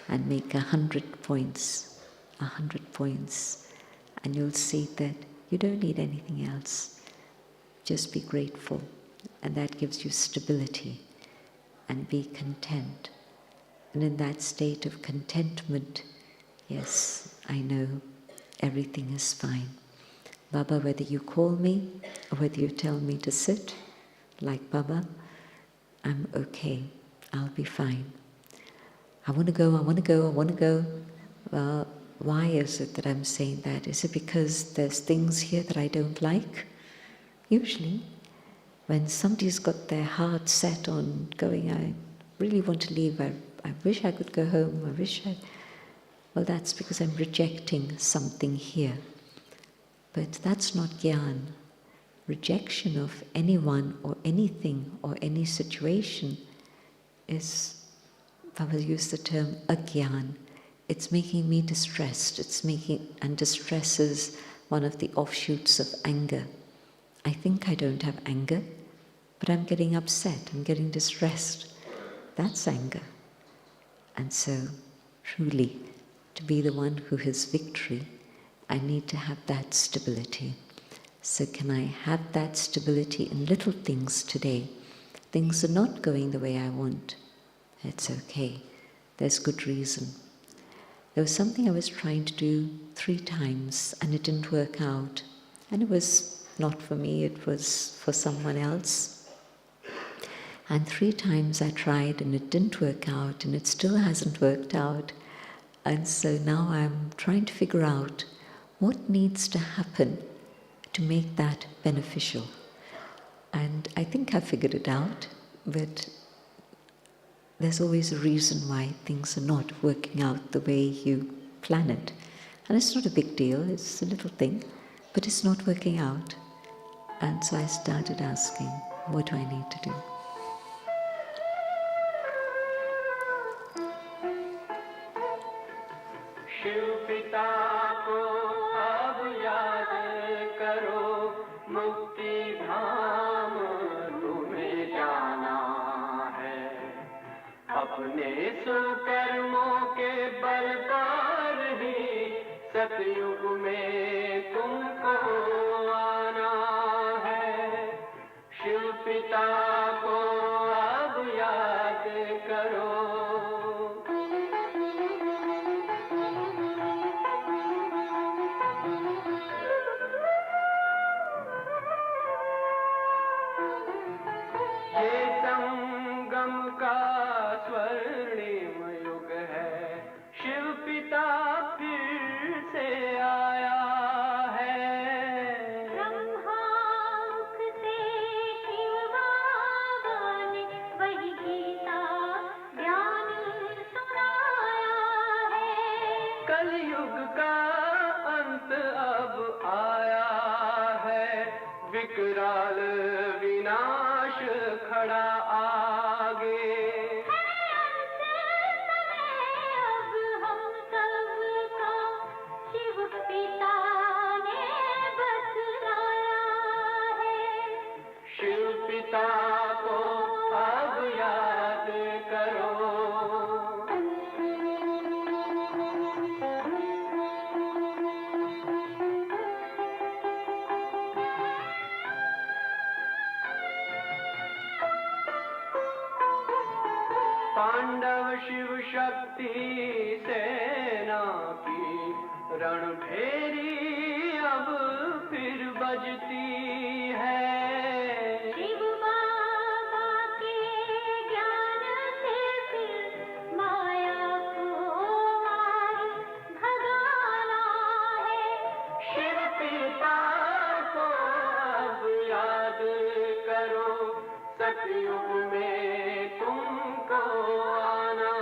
And make 100 points, 100 points, and you'll see that you don't need anything else. Just be grateful, and that gives you stability, and be content. And in that state of contentment, yes, I know everything is fine. Baba, whether you call me or whether you tell me to sit, like Baba, I'm okay, I'll be fine. I want to go, I want to go, I want to go. Well, why is it that I'm saying that? Is it because there's things here that I don't like? Usually, when somebody's got their heart set on going, I really want to leave, I wish I could go home, well, that's because I'm rejecting something here. But that's not Gyan. Rejection of anyone or anything or any situation is, Baba used the term agyan. It's making me distressed. And distress is one of the offshoots of anger. I think I don't have anger, but I'm getting upset, I'm getting distressed. That's anger. And so, truly, to be the one who has victory, I need to have that stability. So can I have that stability in little things today? Things are not going the way I want. It's okay. There's good reason. There was something I was trying to do 3 times and it didn't work out. And it was not for me, it was for someone else. And 3 times I tried and it didn't work out and it still hasn't worked out. And so now I'm trying to figure out what needs to happen to make that beneficial. And I think I figured it out, but there's always a reason why things are not working out the way you plan it. And it's not a big deal, it's a little thing, but it's not working out. And so I started asking, what do I need to do? अपने सुकर्मों के बल पर ही सतयुग में तुमको आना है। शिव पिता को अब याद करो। ये संगम का स्वर्णिम युग है, शिव पिता फिर से आया है। ब्रह्मामुख से शिव बाबा ने वही गीता ज्ञान सुनाया है। कलयुग का अंत अब आया है, विकराल विनाश खड़ा आगे। अब हम सबका शिव पिता ने बतलाया है। शिव पिता को अब याद करो। पांडव शिव शक्ति सेना की रणभेरी अब फिर बजती है। शिव बाबा के ज्ञान से फिर माया को मार भगाना है। शिव पिता को अब याद करो, सतयुग में तुमको आना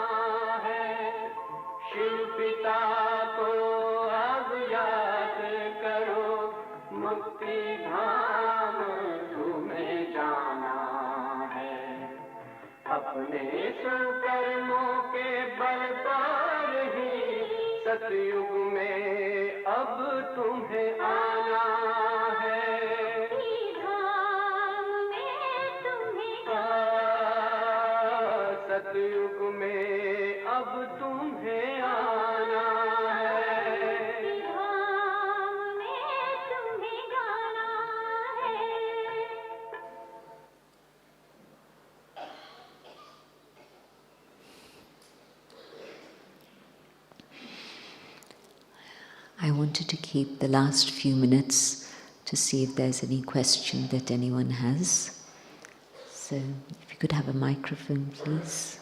है। शिव पिता को अब याद करो, मुक्ति धाम अपने संकर्मों के बल पर ही सतयुग में अब तुम्हें आना है। धाम में तुम्हें सतयुग में अब तुम्हें आना है। धाम में तुम्हें जाना है। I wanted to keep the last few minutes to see if there's any question that anyone has. So, if you could have a microphone, please.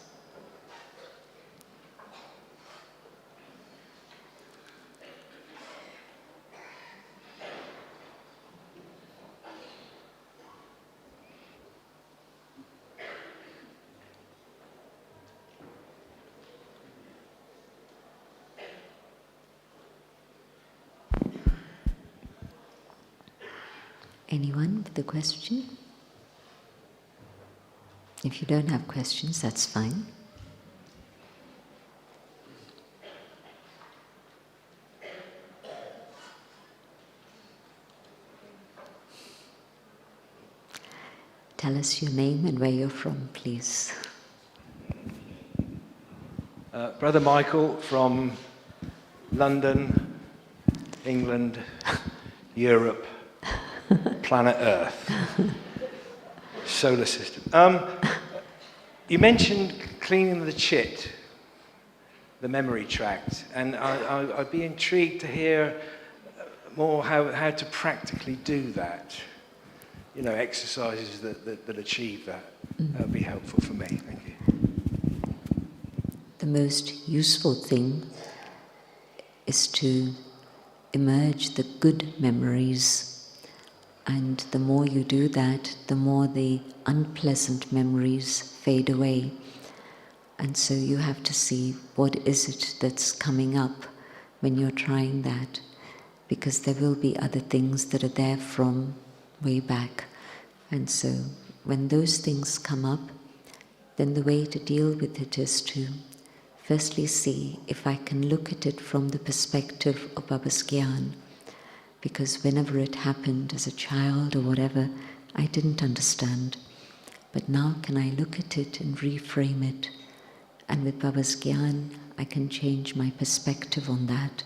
Anyone with a question? If you don't have questions, that's fine. Tell us your name and where you're from, please. Brother Michael from London, England, Europe, planet Earth, solar system. You mentioned cleaning the chit, the memory tract, and I'd be intrigued to hear more how to practically do that. You know, exercises that achieve that. That would be helpful for me. Thank you. The most useful thing is to emerge the good memories, and the more you do that, the more the unpleasant memories fade away. And so you have to see what is it that's coming up when you're trying that, because there will be other things that are there from way back. And so when those things come up, then the way to deal with it is to firstly see if I can look at it from the perspective of Baba's Gyan, because whenever it happened as a child or whatever, I didn't understand. But now can I look at it and reframe it? And with Baba's Gyan, I can change my perspective on that.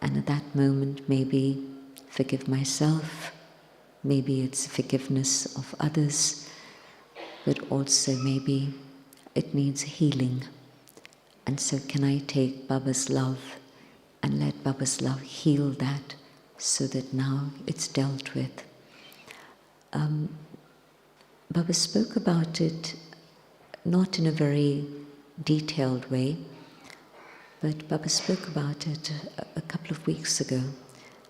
And at that moment, maybe forgive myself, maybe it's forgiveness of others, but also maybe it needs healing. And so can I take Baba's love and let Baba's love heal that, so that now it's dealt with. Baba spoke about it not in a very detailed way, but Baba spoke about it a couple of weeks ago,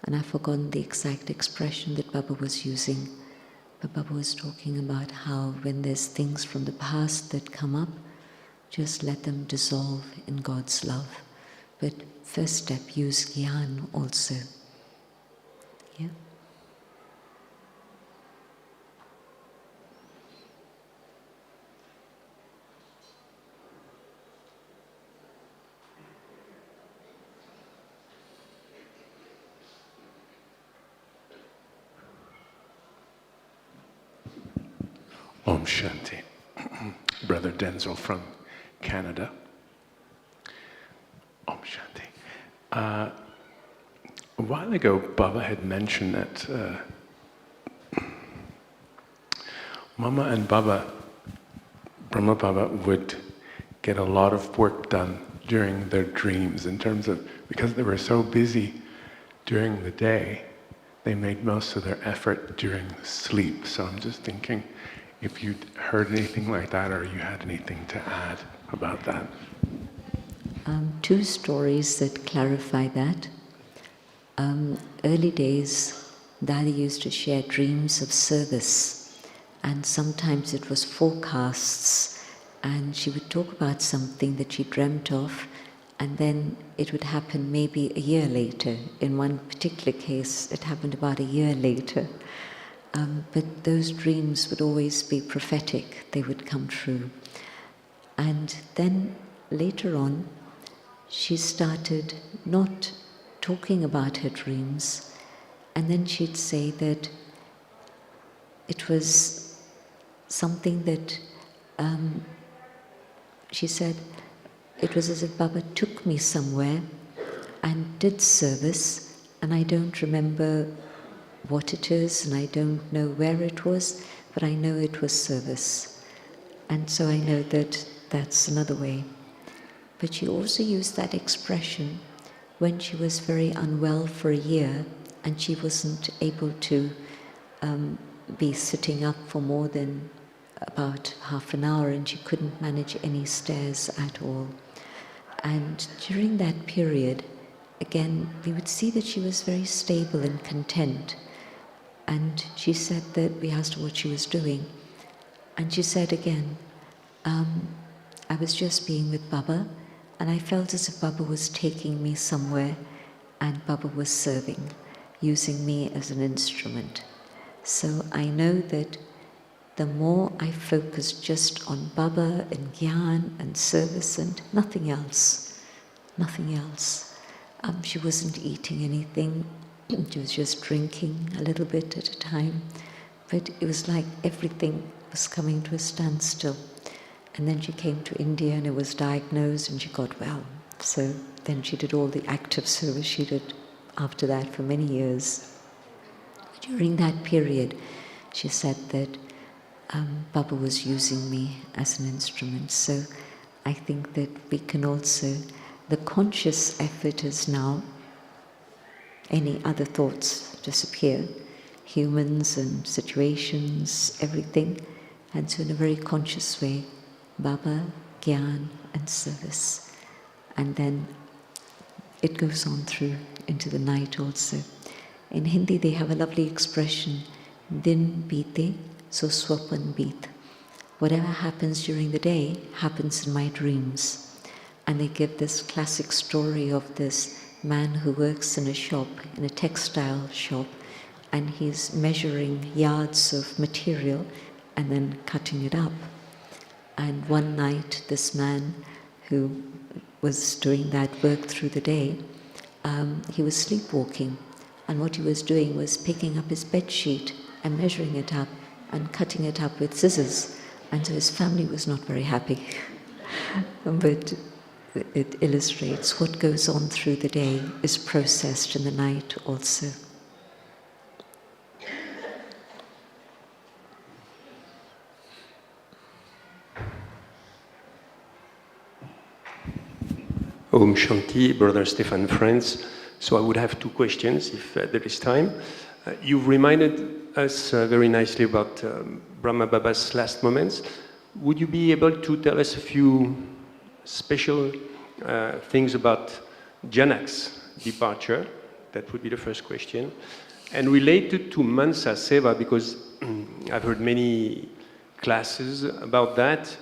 and I've forgotten the exact expression that Baba was using. But Baba was talking about how when there's things from the past that come up, just let them dissolve in God's love. But first step, use Gyan also. Yeah? Om Shanti. Brother Denzel from Canada. Om Shanti. A while ago, Baba had mentioned that Mama and Baba, Brahma Baba, would get a lot of work done during their dreams in terms of, because they were so busy during the day, they made most of their effort during sleep. So I'm just thinking if you'd heard anything like that, or you had anything to add about that. Two stories that clarify that. Early days, Daddy used to share dreams of service, and sometimes it was forecasts, and she would talk about something that she dreamt of, and then it would happen maybe a year later. In one particular case, it happened about a year later. But those dreams would always be prophetic, they would come true. And then later on, she started not talking about her dreams, and then she'd say that it was something that she said it was as if Baba took me somewhere and did service, and I don't remember what it is, and I don't know where it was, but I know it was service. And so I know that that's another way. But she also used that expression when she was very unwell for a year and she wasn't able to be sitting up for more than about half an hour, and she couldn't manage any stairs at all. And during that period, again, we would see that she was very stable and content. And she said that we asked her what she was doing. And she said again, I was just being with Baba, and I felt as if Baba was taking me somewhere, and Baba was serving, using me as an instrument. So I know that the more I focus just on Baba and Gyan and service and nothing else, nothing else. She wasn't eating anything, she was just drinking a little bit at a time, but it was like everything was coming to a standstill. And then she came to India and it was diagnosed and she got well. So then she did all the active service she did after that for many years. During that period, she said that Baba was using me as an instrument. So I think that we can also, the conscious effort is now, any other thoughts disappear, humans and situations, everything. And so in a very conscious way, Baba, Gyan and service. And then it goes on through into the night also. In Hindi they have a lovely expression, Din beete, so swapan beet. Whatever happens during the day happens in my dreams. And they give this classic story of this man who works in a shop, in a textile shop, and he's measuring yards of material and then cutting it up. And one night this man who was doing that work through the day, he was sleepwalking, and what he was doing was picking up his bed sheet and measuring it up and cutting it up with scissors, and so his family was not very happy. But it illustrates what goes on through the day is processed in the night also. Om Shanti, Brother Stefan, friends. So I would have two questions, if there is time. You've reminded us very nicely about Brahma Baba's last moments. Would you be able to tell us a few special things about Janak's departure? That would be the first question. And related to Mansa Seva, because I've heard many classes about that.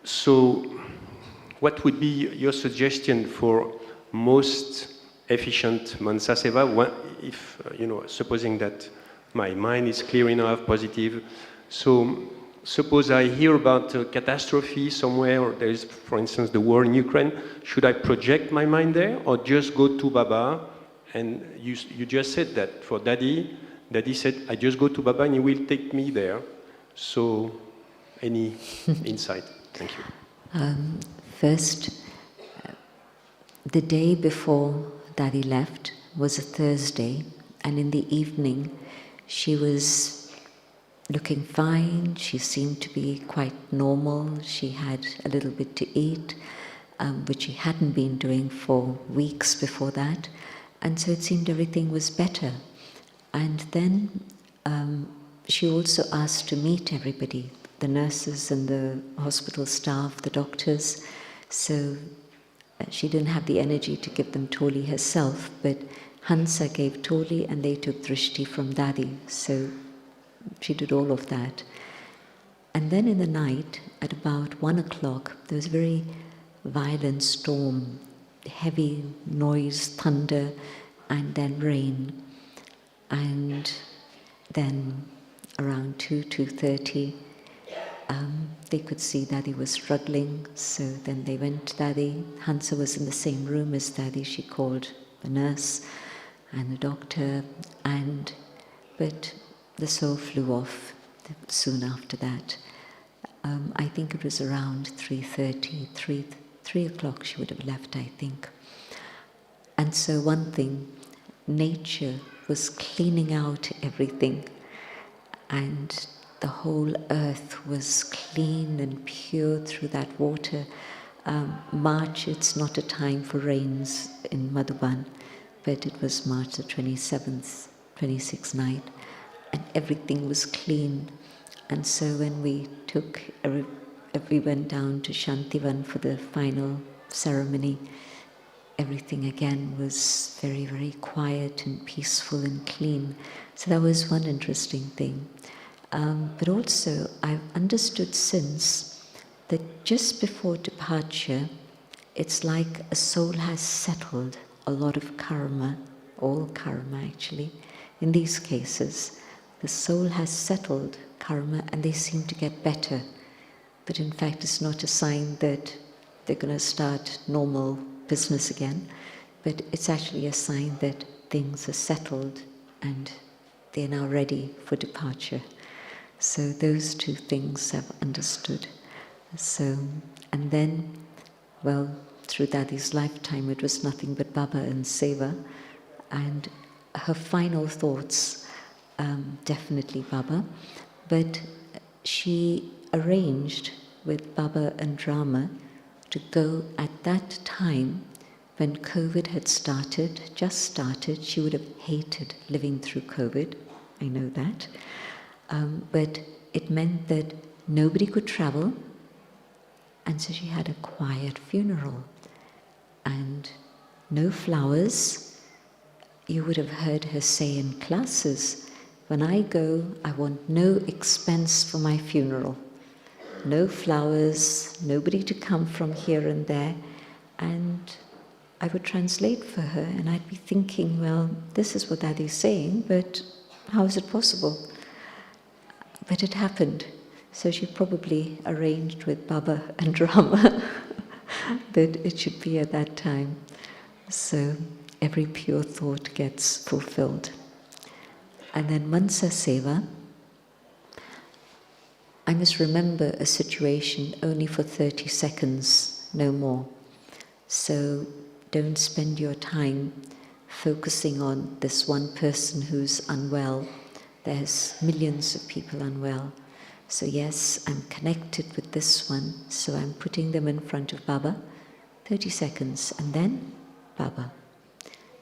So what would be your suggestion for most efficient Mansa Seva, if, supposing that my mind is clear enough, positive. So suppose I hear about a catastrophe somewhere, or there is, for instance, the war in Ukraine. Should I project my mind there, or just go to Baba? And you just said that for Daddy said, I just go to Baba and he will take me there. So any insight? Thank you. First, the day before Daddy left was a Thursday, and in the evening she was looking fine. She seemed to be quite normal. She had a little bit to eat, which she hadn't been doing for weeks before that, and so it seemed everything was better. And then she also asked to meet everybody, the nurses and the hospital staff, the doctors. So she didn't have the energy to give them Toli herself, but Hansa gave Toli and they took Drishti from Daddy. So she did all of that. And then in the night, at about 1 o'clock, there was a very violent storm, heavy noise, thunder, and then rain. And then around 2:30, they could see Daddy was struggling, so then they went to Daddy. Hansa was in the same room as Daddy. She called the nurse and the doctor, but the soul flew off soon after that. I think it was around 3:30, 3 o'clock she would have left, I think. And so one thing, nature was cleaning out everything, and the whole earth was clean and pure through that water. March, it's not a time for rains in Madhuban, but it was March the 27th, 26th night, and everything was clean. And so when we went down to Shantivan for the final ceremony, everything again was very, very quiet and peaceful and clean. So that was one interesting thing. But also, I've understood since that just before departure, it's like a soul has settled a lot of karma, all karma actually. In these cases, the soul has settled karma and they seem to get better. But in fact, it's not a sign that they're going to start normal business again, but it's actually a sign that things are settled and they're now ready for departure. So those two things I've understood. So, and then, well, through Dadi's lifetime, it was nothing but Baba and Seva, and her final thoughts, definitely Baba, but she arranged with Baba and Rama to go at that time when COVID had started, just started. She would have hated living through COVID, I know that. But it meant that nobody could travel, and so she had a quiet funeral. And no flowers. You would have heard her say in classes, when I go, I want no expense for my funeral. No flowers, nobody to come from here and there. And I would translate for her, and I'd be thinking, well, this is what Dadi's saying, but how is it possible? But it happened. So she probably arranged with Baba and Rama that it should be at that time. So every pure thought gets fulfilled. And then Mansa Seva, I must remember a situation only for 30 seconds, no more. So don't spend your time focusing on this one person who's unwell. There's millions of people unwell. So yes, I'm connected with this one, so I'm putting them in front of Baba, 30 seconds, and then Baba.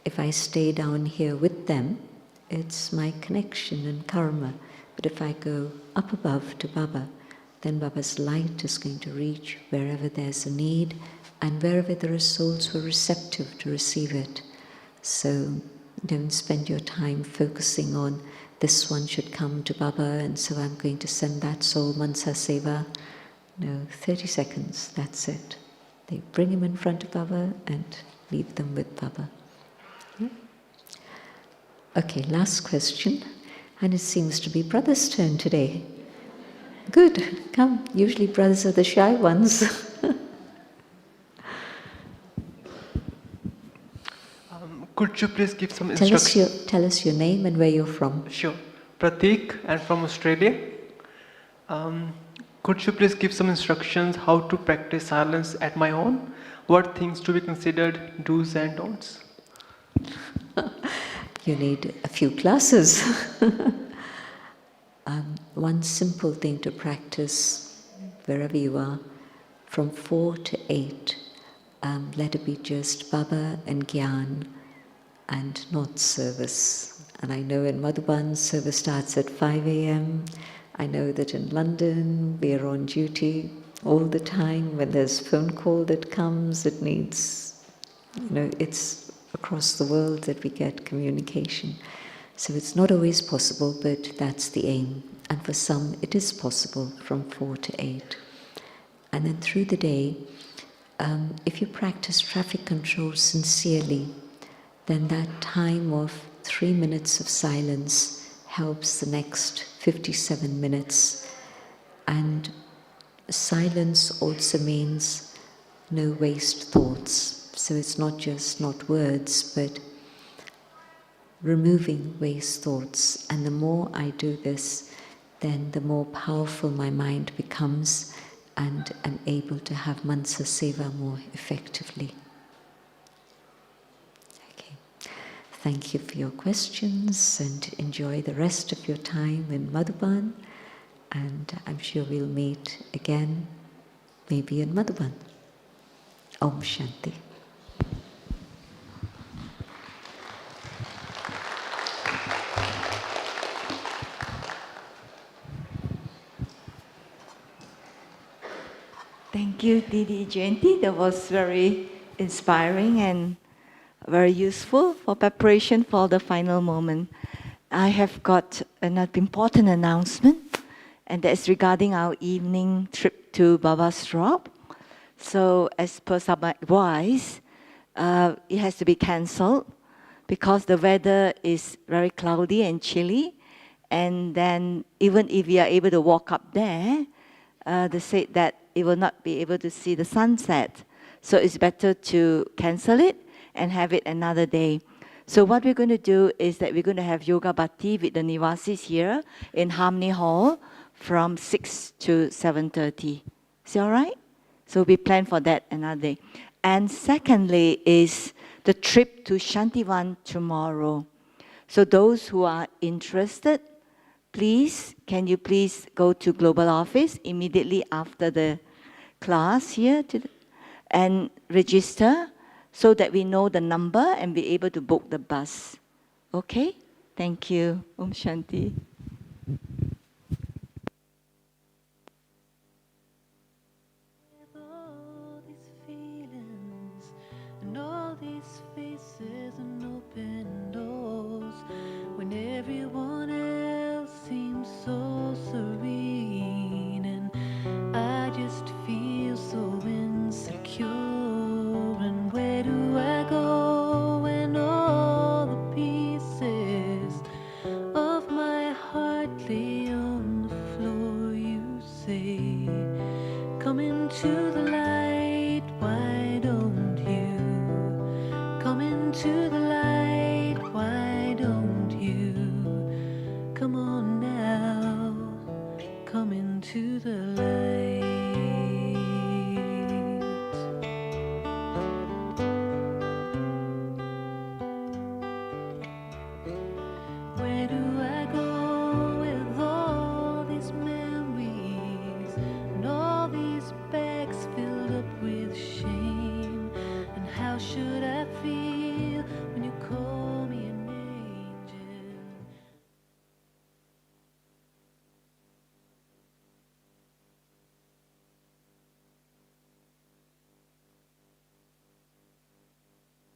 If I stay down here with them, it's my connection and karma. But if I go up above to Baba, then Baba's light is going to reach wherever there's a need and wherever there are souls who are receptive to receive it. So don't spend your time focusing on this one should come to Baba, and so I'm going to send that soul Mansa Seva. No, 30 seconds, that's it. They bring him in front of Baba and leave them with Baba. Yeah? Okay, last question. And it seems to be brother's turn today. Good, come. Usually brothers are the shy ones. Could you please give some instructions? Tell us your name and where you're from. Sure. Pratik, I'm from Australia. Could you please give some instructions how to practice silence at my own? What things to be considered do's and don'ts? You need a few classes. One simple thing to practice wherever you are, from 4 to 8, let it be just Baba and Gyan and not service. And I know in Madhuban, service starts at 5 a.m. I know that in London, we are on duty all the time. When there's a phone call that comes, it needs, it's across the world that we get communication. So it's not always possible, but that's the aim. And for some, it is possible from 4 to 8. And then through the day, if you practice traffic control sincerely, then that time of 3 minutes of silence helps the next 57 minutes. And silence also means no waste thoughts. So it's not just not words, but removing waste thoughts. And the more I do this, then the more powerful my mind becomes, and I'm able to have Mansa Seva more effectively. Okay. Thank you for your questions, and enjoy the rest of your time in Madhuban. And I'm sure we'll meet again, maybe in Madhuban. Om Shanti. Thank you, Didi Jayanti. That was very inspiring and very useful for preparation for the final moment. I have got an important announcement, and that's regarding our evening trip to Baba's drop. So as per some advice, it has to be cancelled because the weather is very cloudy and chilly. And then even if we are able to walk up there, they said that it will not be able to see the sunset. So it's better to cancel it and have it another day. So what we're going to do is that we're going to have Yoga Bhakti with the Nivasis here in Harmony Hall from 6 to 7:30. Is it all right? So we plan for that another day. And secondly is the trip to Shantivan tomorrow. So those who are interested, please, can you please go to Global Office immediately after the class here and register so that we know the number and be able to book the bus. Okay? Thank you. Om Shanti. All these feelings and all these faces and open doors when everyone else seems so serene, and I just feel so insecure. And where do I go when all the pieces of my heart lay on the floor? You say, come into the light.